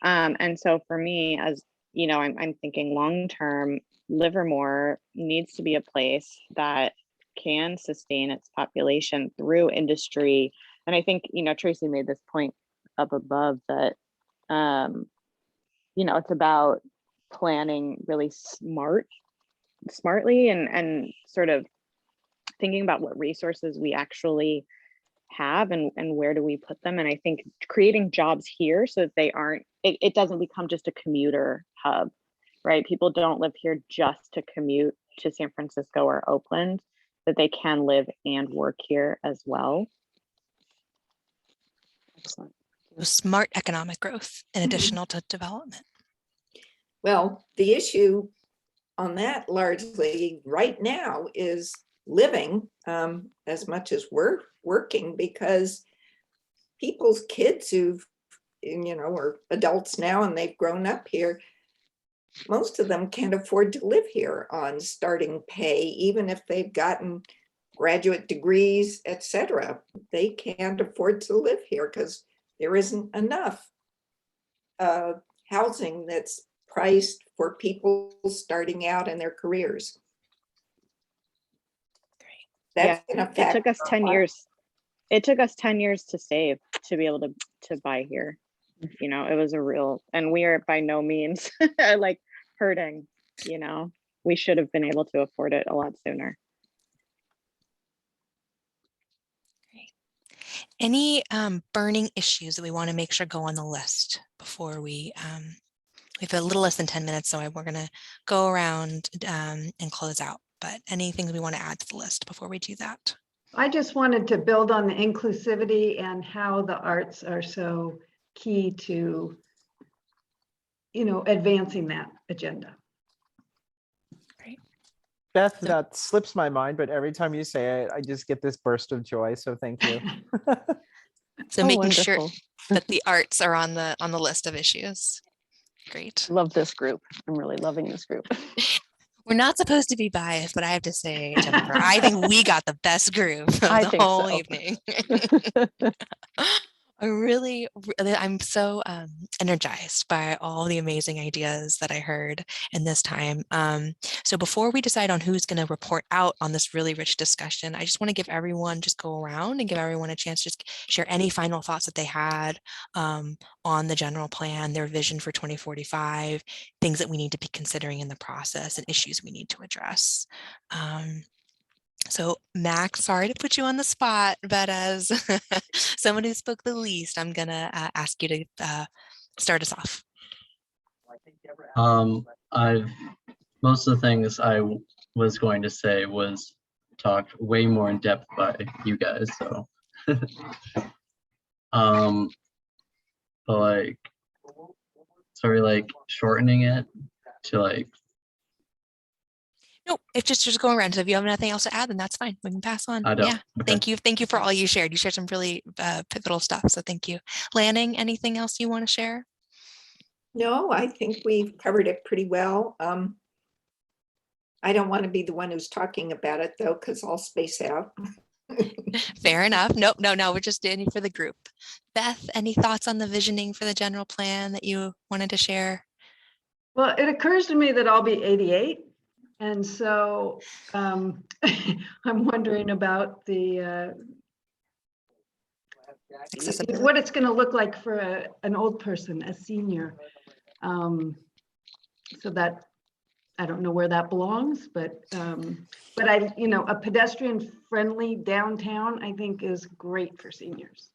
F: And so for me, as I'm thinking long-term, Livermore needs to be a place that can sustain its population through industry. And I think, Tracy made this point up above that, it's about planning really smartly and sort of thinking about what resources we actually have and where do we put them. And I think creating jobs here so that they aren't, it doesn't become just a commuter hub, right? People don't live here just to commute to San Francisco or Oakland, that they can live and work here as well.
C: Excellent.
A: Smart economic growth in additional to development.
D: Well, the issue on that largely right now is living as much as we're working, because people's kids who've, are adults now and they've grown up here, most of them can't afford to live here on starting pay, even if they've gotten graduate degrees, etc. They can't afford to live here because there isn't enough housing that's priced for people starting out in their careers. That's
F: yeah, it took us 10 years. It took us 10 years to save to be able to buy here. It was a real, and we are by no means like hurting, we should have been able to afford it a lot sooner.
A: Any burning issues that we want to make sure go on the list before we have a little less than 10 minutes, so we're going to go around and close out. But anything we want to add to the list before we do that?
G: I just wanted to build on the inclusivity and how the arts are so key to, advancing that agenda.
A: Great.
B: Beth, that slips my mind, but every time you say it, I just get this burst of joy. So thank you.
A: So making
C: wonderful.
A: sure that the arts are on the list of issues. Great.
C: Love this group. I'm really loving this group.
A: We're not supposed to be biased, but I have to say, Jennifer, I think we got the best group of
C: I
A: the
C: think
A: whole
C: so.
A: evening. I'm so energized by all the amazing ideas that I heard in this time. So before we decide on who's going to report out on this really rich discussion, I just want to give everyone, just go around and give everyone a chance to just share any final thoughts that they had on the general plan, their vision for 2045, things that we need to be considering in the process and issues we need to address. So Max, sorry to put you on the spot, but as someone who spoke the least, I'm gonna ask you to start us off.
H: I've most of the things was going to say was talked way more in depth by you guys. So, but like, sorry, like shortening it to like.
A: No, it's just going around. So if you have nothing else to add, then that's fine. We can pass on.
H: I don't.
A: Yeah.
H: Okay.
A: Thank you for all you shared. You shared some really pivotal stuff. So thank you. Lanning, anything else you want to share?
D: No, I think we've covered it pretty well. I don't want to be the one who's talking about it though, because I'll space out.
A: Fair enough. Nope, no, we're just doing it for the group. Beth, any thoughts on the visioning for the general plan that you wanted to share?
G: Well, it occurs to me that I'll be 88. And so I'm wondering about the what it's going to look like for an old person, a senior. So that I don't know where that belongs, but a pedestrian friendly downtown I think is great for seniors.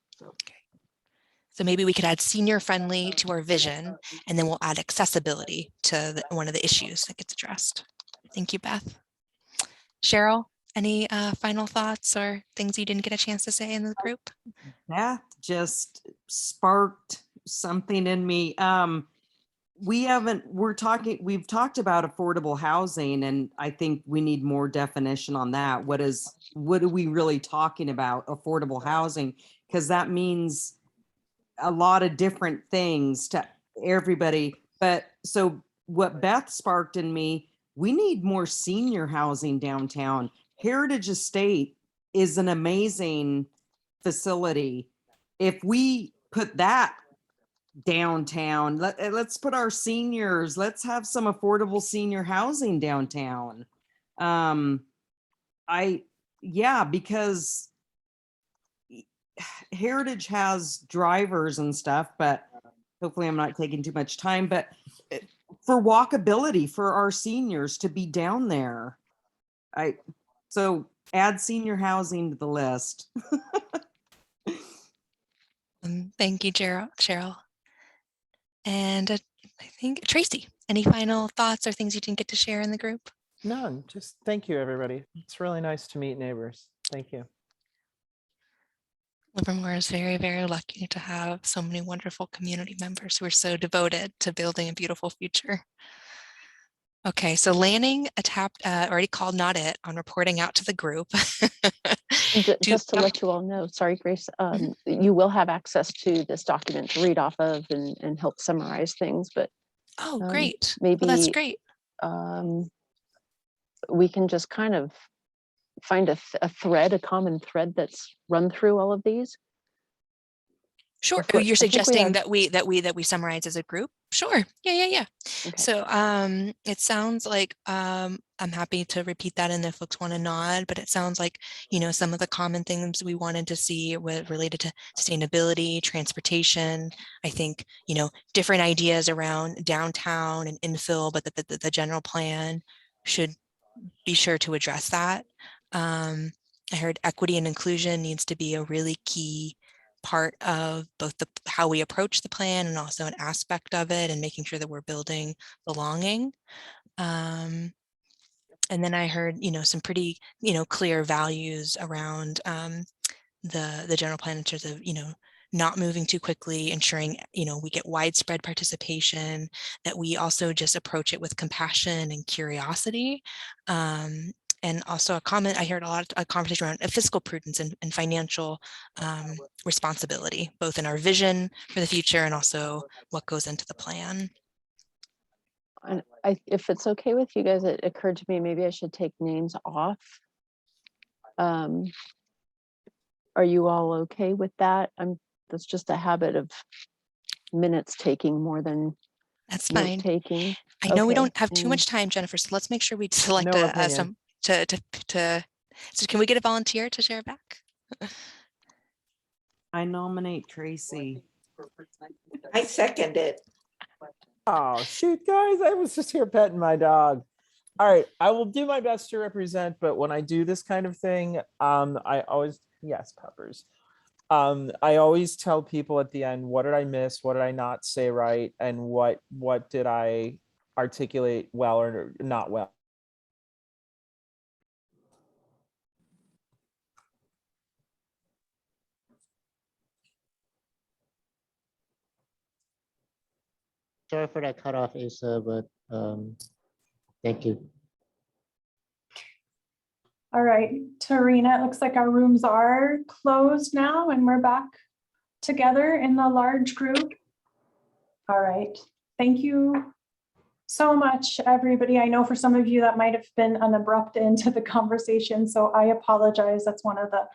A: So maybe we could add senior friendly to our vision, and then we'll add accessibility to one of the issues that gets addressed. Thank you, Beth. Cheryl, any final thoughts or things you didn't get a chance to say in the group?
E: That just sparked something in me. We've talked about affordable housing, and I think we need more definition on that. What are we really talking about, affordable housing? Because that means a lot of different things to everybody. But so what Beth sparked in me, we need more senior housing downtown. Heritage Estate is an amazing facility. If we put that downtown, let's put our seniors, let's have some affordable senior housing downtown. Because Heritage has drivers and stuff, but hopefully I'm not taking too much time, but for walkability for our seniors to be down there. So add senior housing to the list.
A: Thank you, Cheryl. And I think Tracy, any final thoughts or things you didn't get to share in the group?
B: None, just thank you, everybody. It's really nice to meet neighbors. Thank you.
A: Livermore is very, very lucky to have so many wonderful community members who are so devoted to building a beautiful future. Okay, so Lanning already called not it on reporting out to the group.
C: Just to let you all know, sorry, Grace, you will have access to this document to read off of and help summarize things, but
A: oh, great.
C: Maybe
A: well, that's great.
C: We can just kind of find a common thread that's run through all of these.
A: Sure. You're suggesting that we summarize as a group? Sure. Yeah. Okay. So it sounds like I'm happy to repeat that, and if folks want to nod, but it sounds like, some of the common things we wanted to see were related to sustainability, transportation. I think, different ideas around downtown and infill, but the general plan should be sure to address that. I heard equity and inclusion needs to be a really key part of both how we approach the plan and also an aspect of it, and making sure that we're building belonging. And then I heard, some pretty, clear values around the general plan in terms of, not moving too quickly, ensuring, we get widespread participation, that we also just approach it with compassion and curiosity. And also I heard a lot of conversation around fiscal prudence and financial responsibility, both in our vision for the future and also what goes into the plan.
C: And if it's okay with you guys, it occurred to me, maybe I should take names off. Are you all okay with that? That's just a habit of minutes taking more than
A: That's
C: note
A: fine.
C: taking.
A: I know we
C: Okay,
A: don't have too
C: and
A: much time, Jennifer, so let's make sure we select
B: No
A: a
B: opinion.
A: some so can we get a volunteer to share back?
E: I nominate Tracy.
D: I second it.
B: Oh, shoot, guys, I was just here petting my dog. All right, I will do my best to represent, but when I do this kind of thing, I always, yes, Peppers. I always tell people at the end, what did I miss? What did I not say right? And what did I articulate well or not well?
K: Sorry for that cutoff, Asa, but thank you.
L: All right, Tarina, it looks like our rooms are closed now and we're back together in the large group. All right, thank you so much, everybody. I know for some of you that might have been an abrupt end to the conversation, so I apologize. That's one of the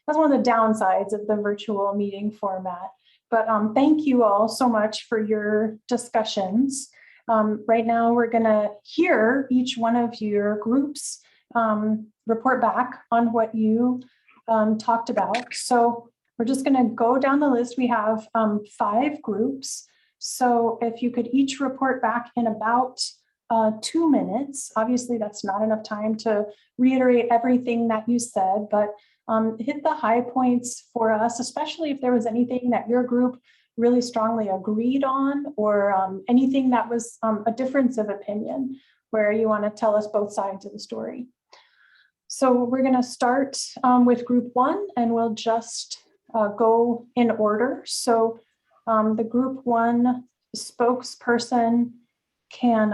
L: downsides of the virtual meeting format. But thank you all so much for your discussions. Right now, we're gonna hear each one of your groups report back on what you talked about. So we're just gonna go down the list. We have 5 groups. So if you could each report back in about 2 minutes. Obviously, that's not enough time to reiterate everything that you said, but hit the high points for us, especially if there was anything that your group really strongly agreed on, or anything that was a difference of opinion where you want to tell us both sides of the story. So we're going to start with group 1, and we'll just go in order. So the group 1 spokesperson can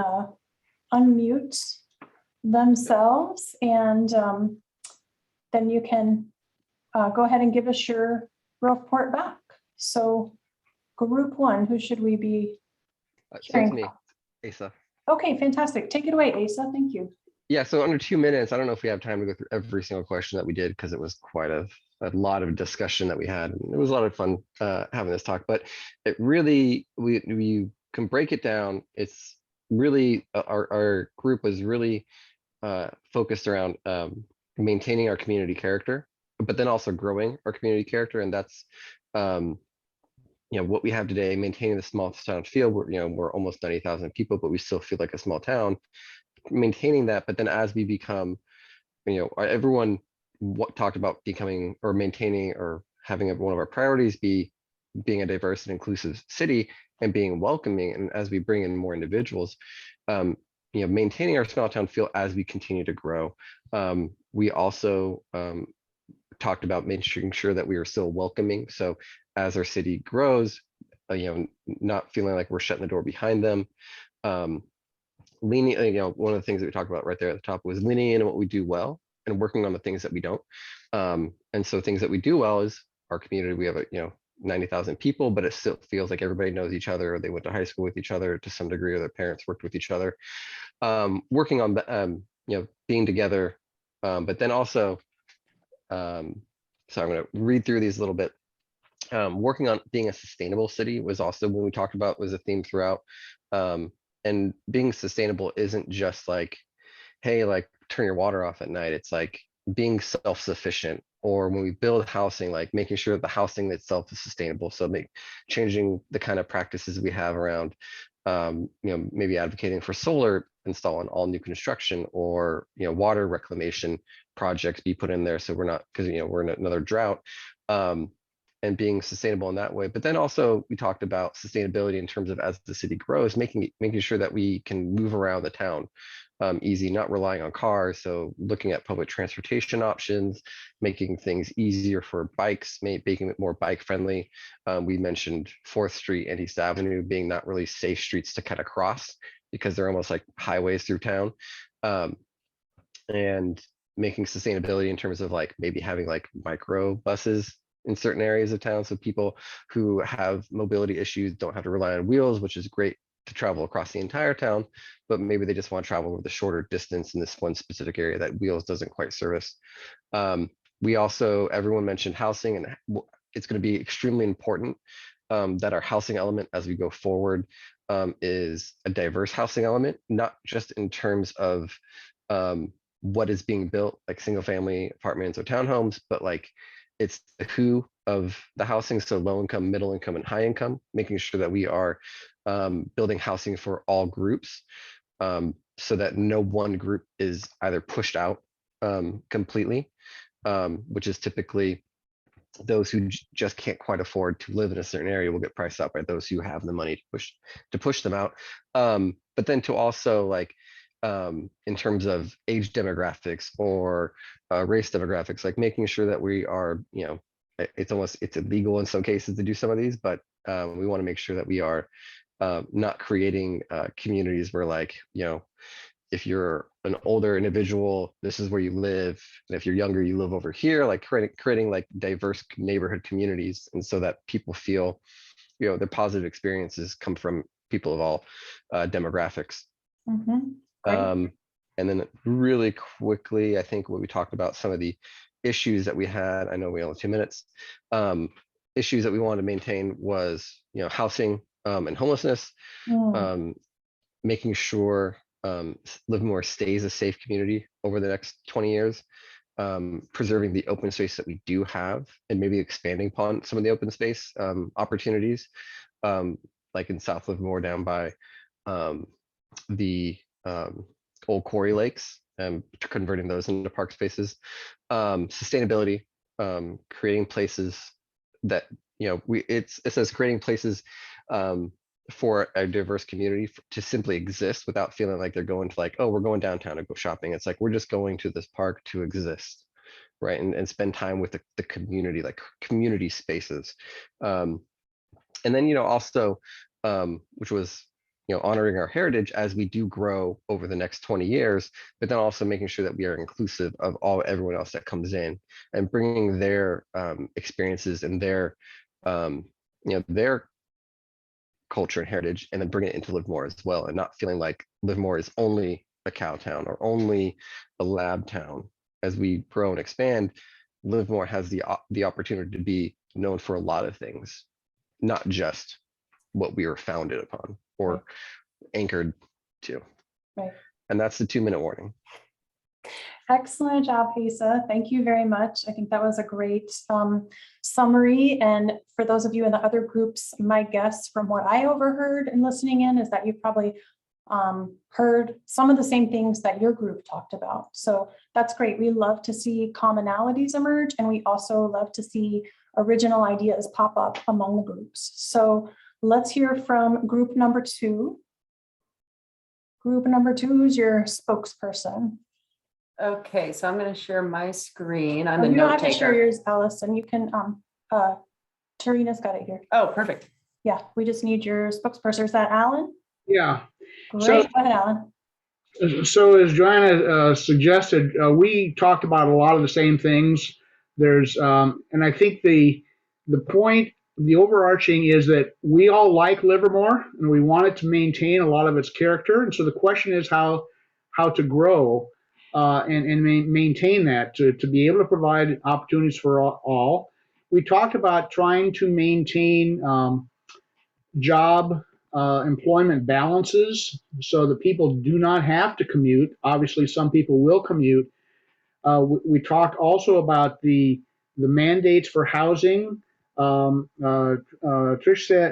L: unmute themselves, and then you can go ahead and give us your report back. So group 1, who should we be hearing?
M: It's me, Asa.
L: Okay, fantastic. Take it away, Asa. Thank you.
M: Yeah, so under 2 minutes, I don't know if we have time to go through every single question that we did, because it was quite a lot of discussion that we had. And it was a lot of fun having this talk, but it really, we can break it down. It's really, our group was really focused around maintaining our community character, but then also growing our community character. And that's, what we have today, maintaining the small town feel. We're almost 90,000 people, but we still feel like a small town. Maintaining that, but then as we become, everyone talked about becoming or maintaining or having one of our priorities be being a diverse and inclusive city and being welcoming. And as we bring in more individuals, maintaining our small town feel as we continue to grow. We also talked about making sure that we are still welcoming. So as our city grows, not feeling like we're shutting the door behind them. Leaning, one of the things that we talked about right there at the top was leaning into what we do well and working on the things that we don't. And so things that we do well is our community. We have 90,000 people, but it still feels like everybody knows each other, or they went to high school with each other to some degree, or their parents worked with each other. Working on being together, but then also, so I'm going to read through these a little bit. Working on being a sustainable city was also when we talked about, was a theme throughout. And being sustainable isn't just like, hey, like turn your water off at night. It's like being self-sufficient, or when we build housing, like making sure that the housing itself is sustainable. So changing the kind of practices we have around, maybe advocating for solar install on all new construction, or, water reclamation projects be put in there. So we're not, because, we're in another drought. And being sustainable in that way. But then also we talked about sustainability in terms of, as the city grows, making sure that we can move around the town easy, not relying on cars. So looking at public transportation options, making things easier for bikes, making it more bike friendly. We mentioned 4th Street and East Avenue being not really safe streets to kind of cross, because they're almost like highways through town. And making sustainability in terms of like maybe having like micro buses in certain areas of town, so people who have mobility issues don't have to rely on wheels, which is great to travel across the entire town, but maybe they just want to travel over the shorter distance in this one specific area that wheels doesn't quite service. We also, everyone mentioned housing and it's going to be extremely important that our housing element as we go forward is a diverse housing element, not just in terms of what is being built, like single family apartments or townhomes, but like it's the who of the housing, so low income, middle income, and high income, making sure that we are building housing for all groups, so that no one group is either pushed out completely, which is typically those who just can't quite afford to live in a certain area will get priced out by those who have the money to push them out. But then to also like in terms of age demographics or race demographics, like making sure that we are, it's illegal in some cases to do some of these, but we want to make sure that we are not creating communities where like, if you're an older individual, this is where you live. And if you're younger, you live over here, like creating like diverse neighborhood communities. And so that people feel, their positive experiences come from people of all demographics. And then really quickly, I think what we talked about, some of the issues that we had, I know we only have 2 minutes, issues that we wanted to maintain was, housing and homelessness, making sure Livermore stays a safe community over the next 20 years, preserving the open space that we do have and maybe expanding upon some of the open space opportunities, like in South Livermore down by the old quarry lakes and converting those into park spaces, sustainability, creating places that, it says creating places for a diverse community to simply exist without feeling like they're going to like, oh, we're going downtown to go shopping. It's like, we're just going to this park to exist, right? And spend time with the community, like community spaces. And then, also, which was, honoring our heritage as we do grow over the next 20 years, but then also making sure that we are inclusive of everyone else that comes in and bringing their experiences and their, their culture and heritage, and then bring it into Livermore as well, and not feeling like Livermore is only a cow town or only a lab town. As we grow and expand, Livermore has the opportunity to be known for a lot of things, not just what we were founded upon or anchored to.
L: Right.
M: And that's the 2-minute warning.
L: Excellent job, Asa. Thank you very much. I think that was a great summary. And for those of you in the other groups, my guess from what I overheard and listening in is that you probably heard some of the same things that your group talked about. So that's great. We love to see commonalities emerge, and we also love to see original ideas pop up among the groups. So let's hear from group number 2. Group number 2 is your spokesperson.
N: Okay, so I'm going to share my screen. I'm
L: Oh,
N: a
L: you don't
N: note
L: have to share
N: taker.
L: yours, Allison. You can, Tarina's got it here.
N: Oh, perfect.
L: Yeah, we just need your spokesperson. Is that Alan?
O: Yeah.
L: Great,
O: So,
L: go ahead, Alan.
O: So as Joanna suggested, we talked about a lot of the same things. There's, and I think the point, the overarching is that we all like Livermore and we want it to maintain a lot of its character. And so the question is how to grow and maintain that to be able to provide opportunities for all. We talked about trying to maintain job employment balances so that people do not have to commute. Obviously, some people will commute. We talked also about the mandates for housing. Trish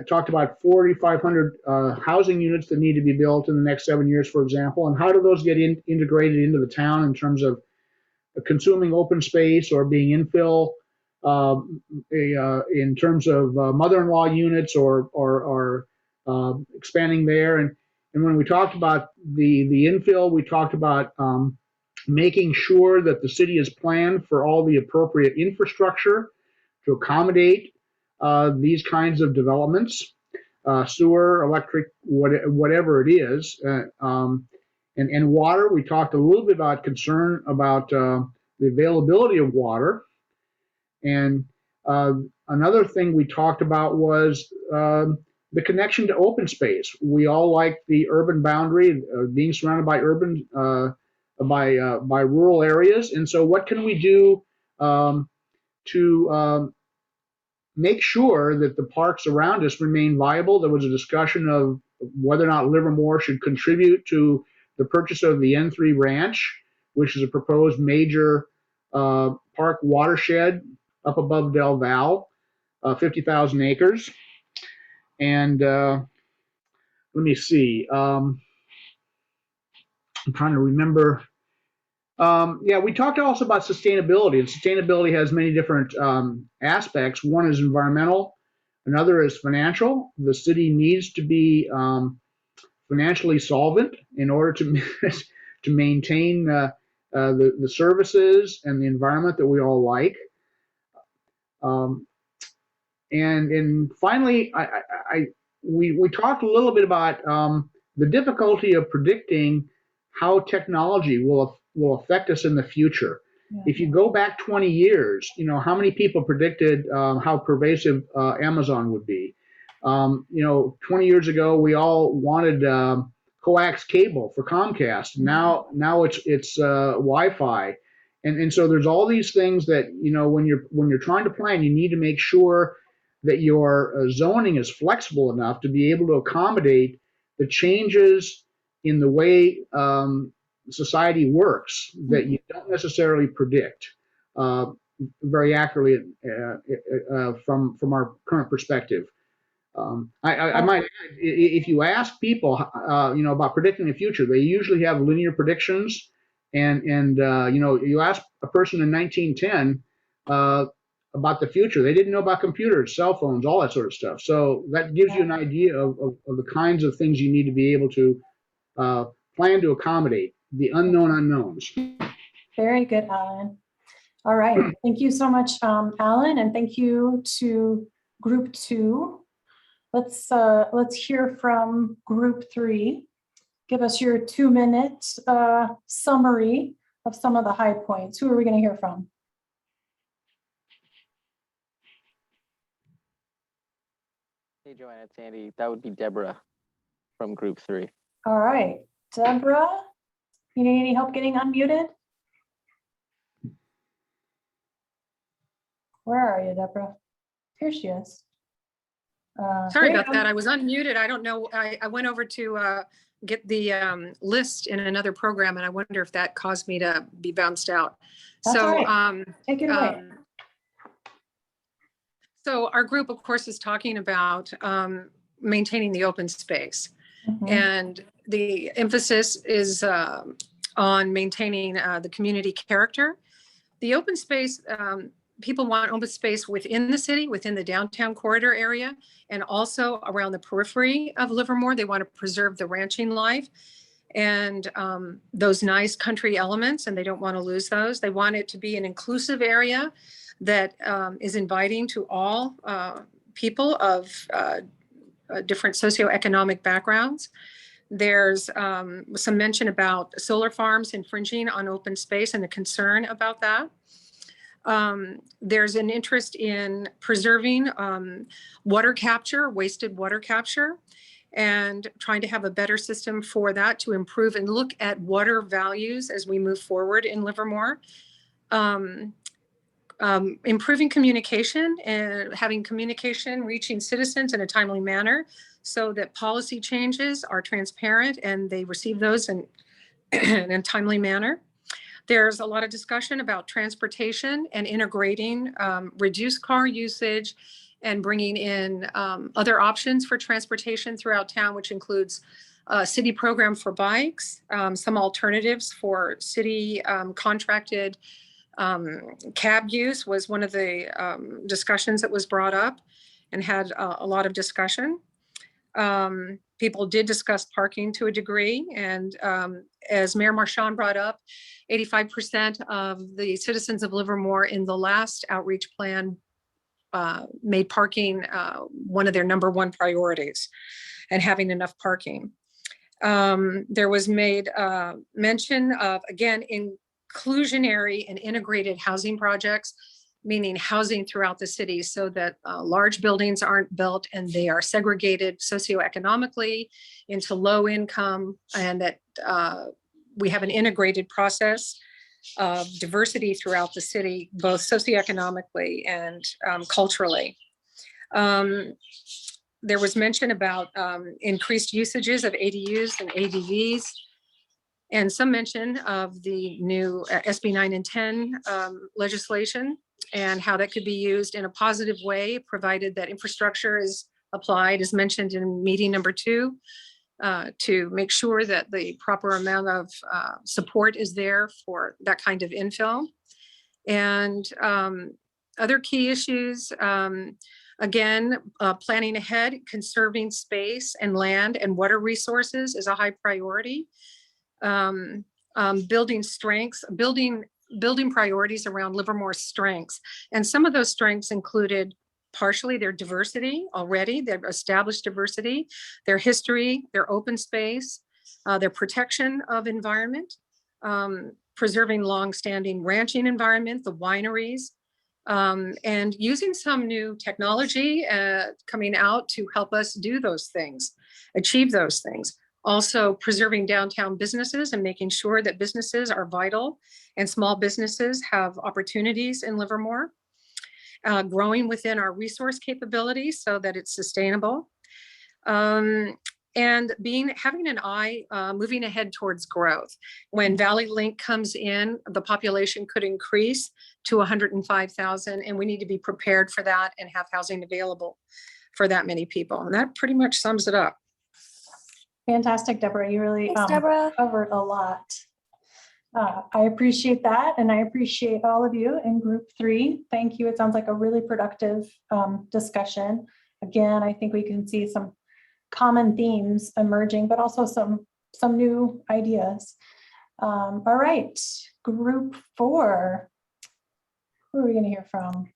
O: talked about 4,500 housing units that need to be built in the next 7 years, for example. And how do those get integrated into the town in terms of consuming open space or being infill? In terms of mother-in-law units or expanding there. And when we talked about the infill, we talked about making sure that the city is planned for all the appropriate infrastructure to accommodate these kinds of developments, sewer, electric, whatever it is. And water, we talked a little bit about concern about the availability of water. And another thing we talked about was the connection to open space. We all like the urban boundary, being surrounded by urban, by rural areas. And so what can we do to make sure that the parks around us remain viable. There was a discussion of whether or not Livermore should contribute to the purchase of the N3 Ranch, which is a proposed major park watershed up above Del Val, 50,000 acres. And let me see. I'm trying to remember. Yeah, we talked also about sustainability, and sustainability has many different aspects. One is environmental, another is financial. The city needs to be financially solvent in order to to maintain the services and the environment that we all like. And finally, we talked a little bit about the difficulty of predicting how technology will affect us in the future. Yeah. If you go back 20 years, how many people predicted how pervasive Amazon would be? 20 years ago, we all wanted coax cable for Comcast. Now it's Wi-Fi, and so there's all these things that when you're trying to plan, you need to make sure that your zoning is flexible enough to be able to accommodate the changes in the way society works that you don't necessarily predict very accurately from our current perspective. I might add, if you ask people, about predicting the future, they usually have linear predictions, and you ask a person in 1910 about the future, they didn't know about computers, cell phones, all that sort of stuff. So that gives you an idea of the kinds of things you need to be able to plan to accommodate the unknown unknowns.
L: Very good, Alan. All right, thank you so much, Alan, and thank you to group 2. Let's hear from group 3. Give us your 2-minute summary of some of the high points. Who are we going to hear from?
P: Hey, Joanna, it's Andy. That would be Deborah from group 3.
L: All right, Deborah, you need any help getting unmuted? Where are you, Deborah? Here she is.
Q: Sorry about that. I was unmuted. I don't know. I went over to get the list in another program, and I wonder if that caused me to be bounced out.
L: That's
Q: so,
L: right. Take it away.
Q: So our group, of course, is talking about maintaining the open space. Mm-hmm. And the emphasis is on maintaining the community character. The open space, people want open space within the city, within the downtown corridor area, and also around the periphery of Livermore. They want to preserve the ranching life and those nice country elements, and they don't want to lose those. They want it to be an inclusive area that is inviting to all people of different socioeconomic backgrounds. There's some mention about solar farms infringing on open space and a concern about that. There's an interest in preserving water capture, wasted water capture, and trying to have a better system for that to improve and look at water values as we move forward in Livermore. Improving communication and having communication reaching citizens in a timely manner so that policy changes are transparent and they receive those in a timely manner. There's a lot of discussion about transportation and integrating reduced car usage and bringing in other options for transportation throughout town, which includes a city program for bikes, some alternatives for city contracted cab use was one of the discussions that was brought up and had a lot of discussion. People did discuss parking to a degree, and as Mayor Marchand brought up, 85% of the citizens of Livermore in the last outreach plan made parking one of their #1 priorities, and having enough parking. There was made mention of, again, inclusionary and integrated housing projects, meaning housing throughout the city so that large buildings aren't built and they are segregated socioeconomically into low income, and that we have an integrated process of diversity throughout the city, both socioeconomically and culturally. There was mention about increased usages of ADUs and ADVs, and some mention of the new SB 9 and 10 legislation and how that could be used in a positive way, provided that infrastructure is applied, as mentioned in meeting number 2, to make sure that the proper amount of support is there for that kind of infill. And other key issues, again, planning ahead, conserving space and land and water resources is a high priority. Building strengths, building priorities around Livermore's strengths. And some of those strengths included partially their diversity already, their established diversity, their history, their open space, their protection of environment, preserving longstanding ranching environment, the wineries, and using some new technology coming out to help us do those things, achieve those things. Also preserving downtown businesses and making sure that businesses are vital and small businesses have opportunities in Livermore. Growing within our resource capabilities so that it's sustainable. And having an eye moving ahead towards growth. When Valley Link comes in, the population could increase to 105,000, and we need to be prepared for that and have housing available for that many people. And that pretty much sums it up.
L: Fantastic, Deborah. You really
J: Thanks, Deborah.
L: covered a lot. I appreciate that, and I appreciate all of you in group 3. Thank you. It sounds like a really productive discussion. Again, I think we can see some common themes emerging, but also some new ideas. All right, group 4. Who are we going to hear from?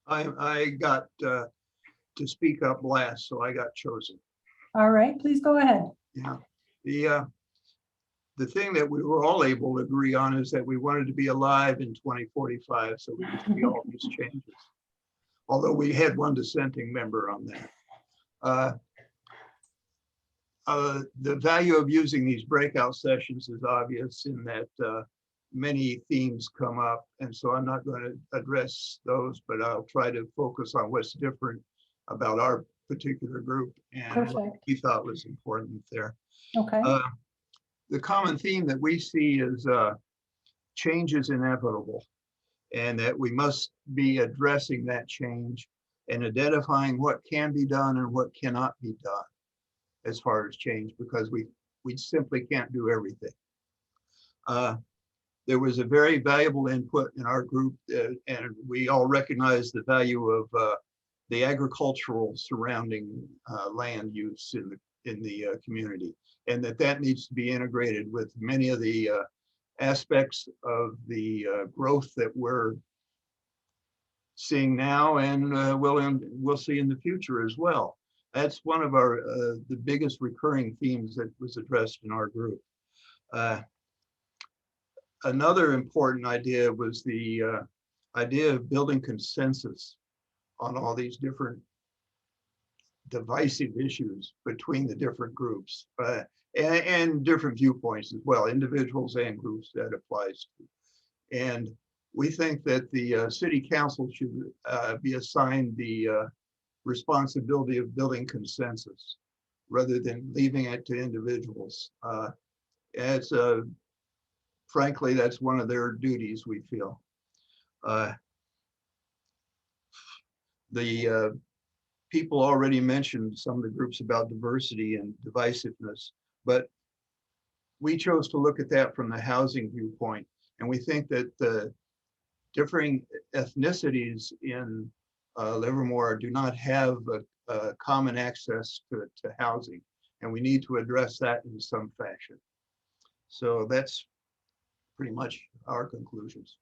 R: I got to speak up last, so I got chosen.
L: All right, please go ahead.
R: Yeah, the thing that we were all able to agree on is that we wanted to be alive in 2045, so we could see all these changes. Although we had one dissenting member on that. The value of using these breakout sessions is obvious in that many themes come up, and so I'm not going to address those, but I'll try to focus on what's different about our particular group and what we thought was important there.
L: Okay.
R: The common theme that we see is change is inevitable, and that we must be addressing that change and identifying what can be done and what cannot be done as far as change, because we simply can't do everything. There was a very valuable input in our group, and we all recognize the value of the agricultural surrounding land use in the community, and that needs to be integrated with many of the aspects of the growth that we're seeing now and we'll see in the future as well. That's one of our the biggest recurring themes that was addressed in our group. Another important idea was the idea of building consensus on all these different divisive issues between the different groups and different viewpoints as well, individuals and groups that applies to. And we think that the city council should be assigned the responsibility of building consensus rather than leaving it to individuals. It's frankly, that's one of their duties, we feel. The people already mentioned some of the groups about diversity and divisiveness, but we chose to look at that from the housing viewpoint. And we think that the differing ethnicities in Livermore do not have a common access to housing, and we need to address that in some fashion. So that's pretty much our conclusions.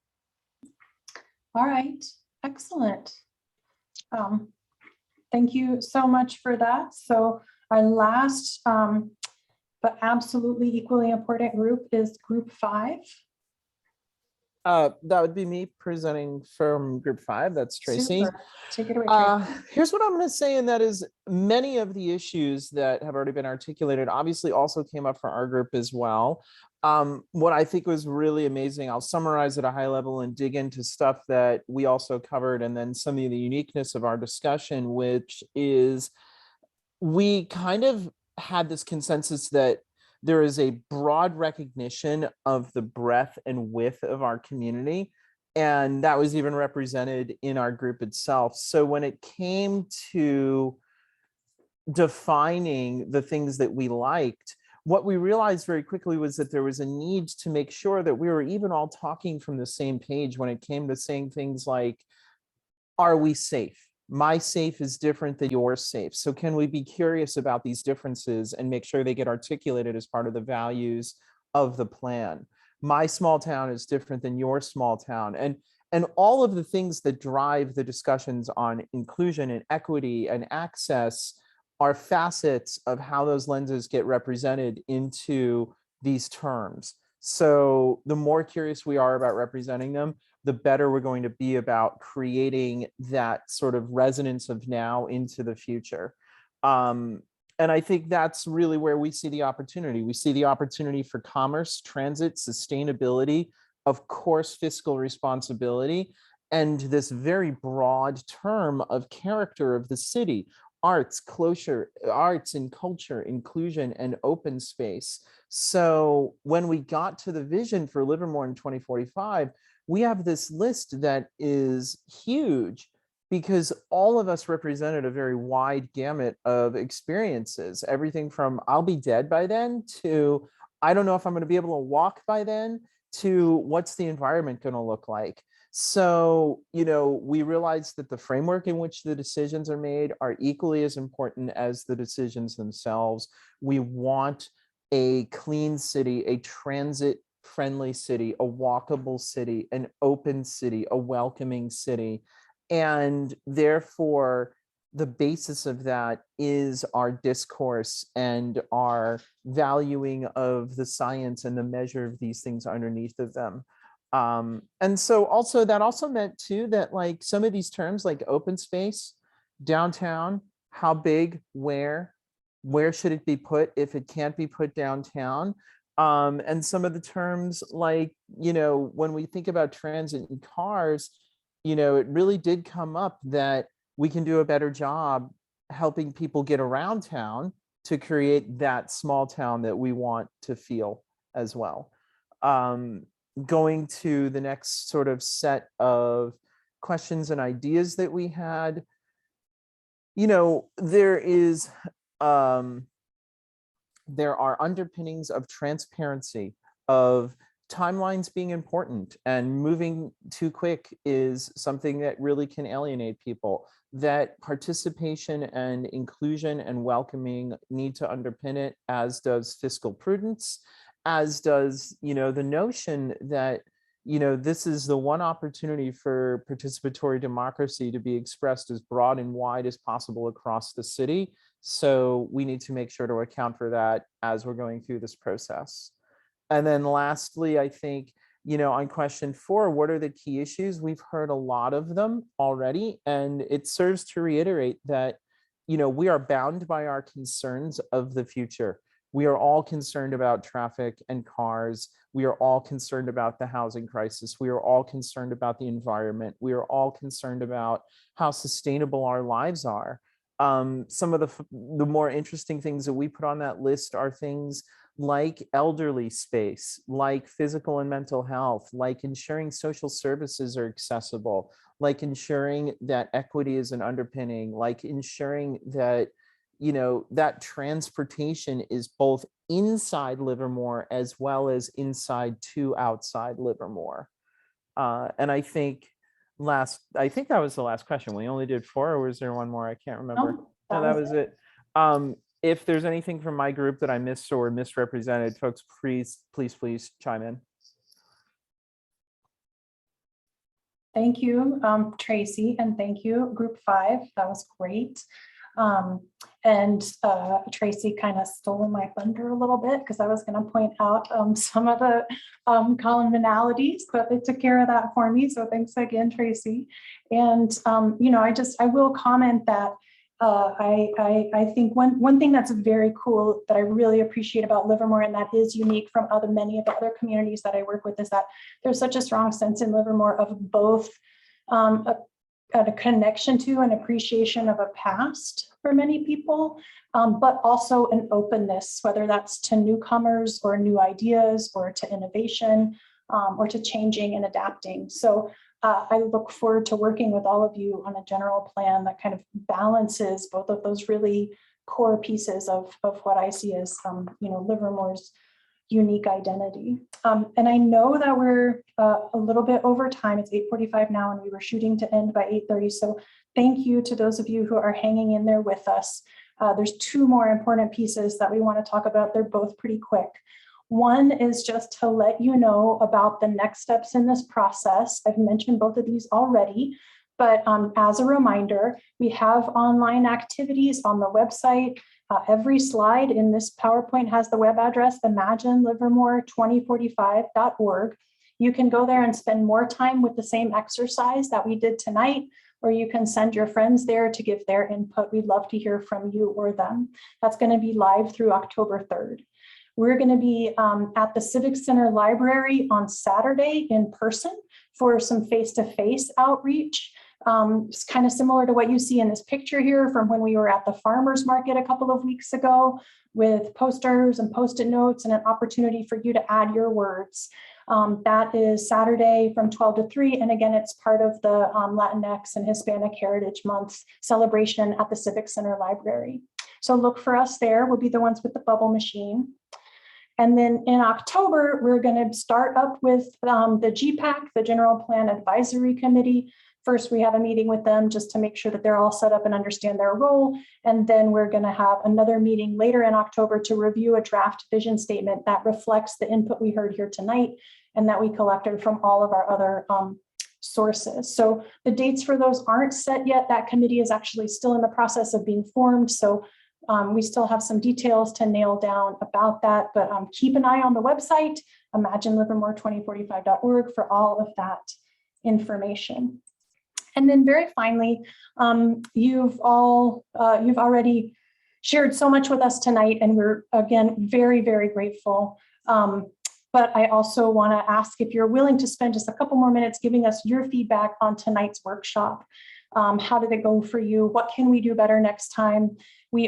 L: All right, excellent. Thank you so much for that. So our last, but absolutely equally important group is group 5.
B: That would be me presenting from group 5. That's Tracy.
L: Super. Take it away, Tracy.
B: Here's what I'm going to say, and that is many of the issues that have already been articulated obviously also came up for our group as well. What I think was really amazing, I'll summarize at a high level and dig into stuff that we also covered, and then some of the uniqueness of our discussion, which is we kind of had this consensus that there is a broad recognition of the breadth and width of our community. And that was even represented in our group itself. So when it came to defining the things that we liked, what we realized very quickly was that there was a need to make sure that we were even all talking from the same page when it came to saying things like, are we safe? My safe is different than your safe. So can we be curious about these differences and make sure they get articulated as part of the values of the plan? My small town is different than your small town. And all of the things that drive the discussions on inclusion and equity and access are facets of how those lenses get represented into these terms. So the more curious we are about representing them, the better we're going to be about creating that sort of resonance of now into the future. And I think that's really where we see the opportunity. We see the opportunity for commerce, transit, sustainability, of course, fiscal responsibility, and this very broad term of character of the city: arts, arts and culture, inclusion, and open space. So when we got to the vision for Livermore in 2045, we have this list that is huge because all of us represented a very wide gamut of experiences. Everything from I'll be dead by then to I don't know if I'm going to be able to walk by then to what's the environment going to look like. So, we realized that the framework in which the decisions are made are equally as important as the decisions themselves. We want a clean city, a transit-friendly city, a walkable city, an open city, a welcoming city. And therefore, the basis of that is our discourse and our valuing of the science and the measure of these things underneath of them. And so also that also meant too that like some of these terms like open space, downtown, how big, where should it be put if it can't be put downtown? And some of the terms like, when we think about transit and cars, it really did come up that we can do a better job helping people get around town to create that small town that we want to feel as well. Going to the next sort of set of questions and ideas that we had, there are underpinnings of transparency, of timelines being important, and moving too quick is something that really can alienate people. That participation and inclusion and welcoming need to underpin it, as does fiscal prudence, as does, the notion that, this is the one opportunity for participatory democracy to be expressed as broad and wide as possible across the city. So we need to make sure to account for that as we're going through this process. And then lastly, I think, on question 4, what are the key issues? We've heard a lot of them already, and it serves to reiterate that, we are bound by our concerns of the future. We are all concerned about traffic and cars. We are all concerned about the housing crisis. We are all concerned about the environment. We are all concerned about how sustainable our lives are. Some of the more interesting things that we put on that list are things like elderly space, like physical and mental health, like ensuring social services are accessible, like ensuring that equity is an underpinning, like ensuring that, that transportation is both inside Livermore as well as inside to outside Livermore. And I think that was the last question. We only did 4, or was there one more? I can't remember. No, that was it. If there's anything from my group that I missed or misrepresented, folks, please chime in.
L: Thank you, Tracy, and thank you, Group 5. That was great. And Tracy kind of stole my thunder a little bit because I was going to point out some of the commonalities, but they took care of that for me. So thanks again, Tracy. And, I will comment that I think one thing that's very cool that I really appreciate about Livermore, and that is unique from many of the other communities that I work with, is that there's such a strong sense in Livermore of both a connection to and appreciation of a past for many people, but also an openness, whether that's to newcomers or new ideas or to innovation or to changing and adapting. So I look forward to working with all of you on a general plan that kind of balances both of those really core pieces of what I see as Livermore's unique identity. And I know that we're a little bit over time. It's 8:45 now, and we were shooting to end by 8:30. So thank you to those of you who are hanging in there with us. There's two more important pieces that we want to talk about. They're both pretty quick. One is just to let you know about the next steps in this process. I've mentioned both of these already, but as a reminder, we have online activities on the website. Every slide in this PowerPoint has the web address, imaginelivermore2045.org. You can go there and spend more time with the same exercise that we did tonight, or you can send your friends there to give their input. We'd love to hear from you or them. That's going to be live through October 3rd. We're going to be at the Civic Center Library on Saturday in person for some face-to-face outreach. It's kind of similar to what you see in this picture here from when we were at the farmers market a couple of weeks ago, with posters and post-it notes and an opportunity for you to add your words. That is Saturday from 12 to 3. And again, it's part of the Latinx and Hispanic Heritage Month celebration at the Civic Center Library. So look for us there. We'll be the ones with the bubble machine. And then in October, we're going to start up with the GPAC, the General Plan Advisory Committee. First, we have a meeting with them just to make sure that they're all set up and understand their role. And then we're going to have another meeting later in October to review a draft vision statement that reflects the input we heard here tonight and that we collected from all of our other sources. So the dates for those aren't set yet. That committee is actually still in the process of being formed. So we still have some details to nail down about that, but keep an eye on the website, imaginelivermore2045.org, for all of that information. And then very finally, you've already shared so much with us tonight, and we're again very, very grateful. But I also want to ask if you're willing to spend just a couple more minutes giving us your feedback on tonight's workshop. How did it go for you? What can we do better next time? We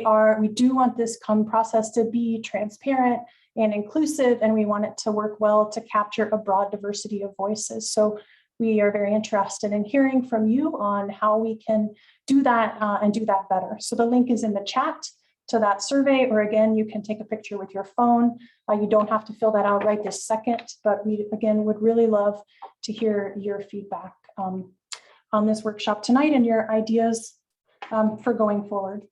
L: do want this process to be transparent and inclusive, and we want it to work well to capture a broad diversity of voices. So we are very interested in hearing from you on how we can do that and do that better. So the link is in the chat to that survey, or again, you can take a picture with your phone. You don't have to fill that out right this second, but we again would really love to hear your feedback on this workshop tonight and your ideas for going forward.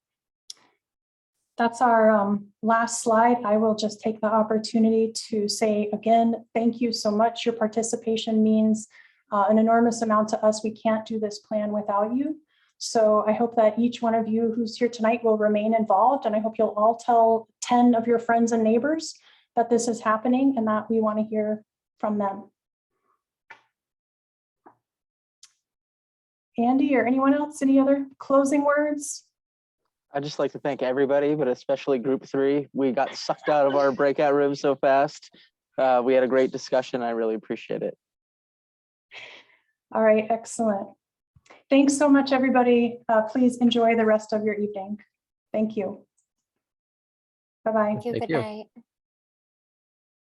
L: That's our last slide. I will just take the opportunity to say again, thank you so much. Your participation means an enormous amount to us. We can't do this plan without you. So I hope that each one of you who's here tonight will remain involved, and I hope you'll all tell 10 of your friends and neighbors that this is happening and that we want to hear from them. Andy or anyone else, any other closing words?
P: I'd just like to thank everybody, but especially group 3. We got sucked out of our breakout room so fast. We had a great discussion. I really appreciate it.
L: All right, excellent. Thanks so much, everybody. Please enjoy the rest of your evening. Thank you. Bye-bye.
J: Thank you. Good night.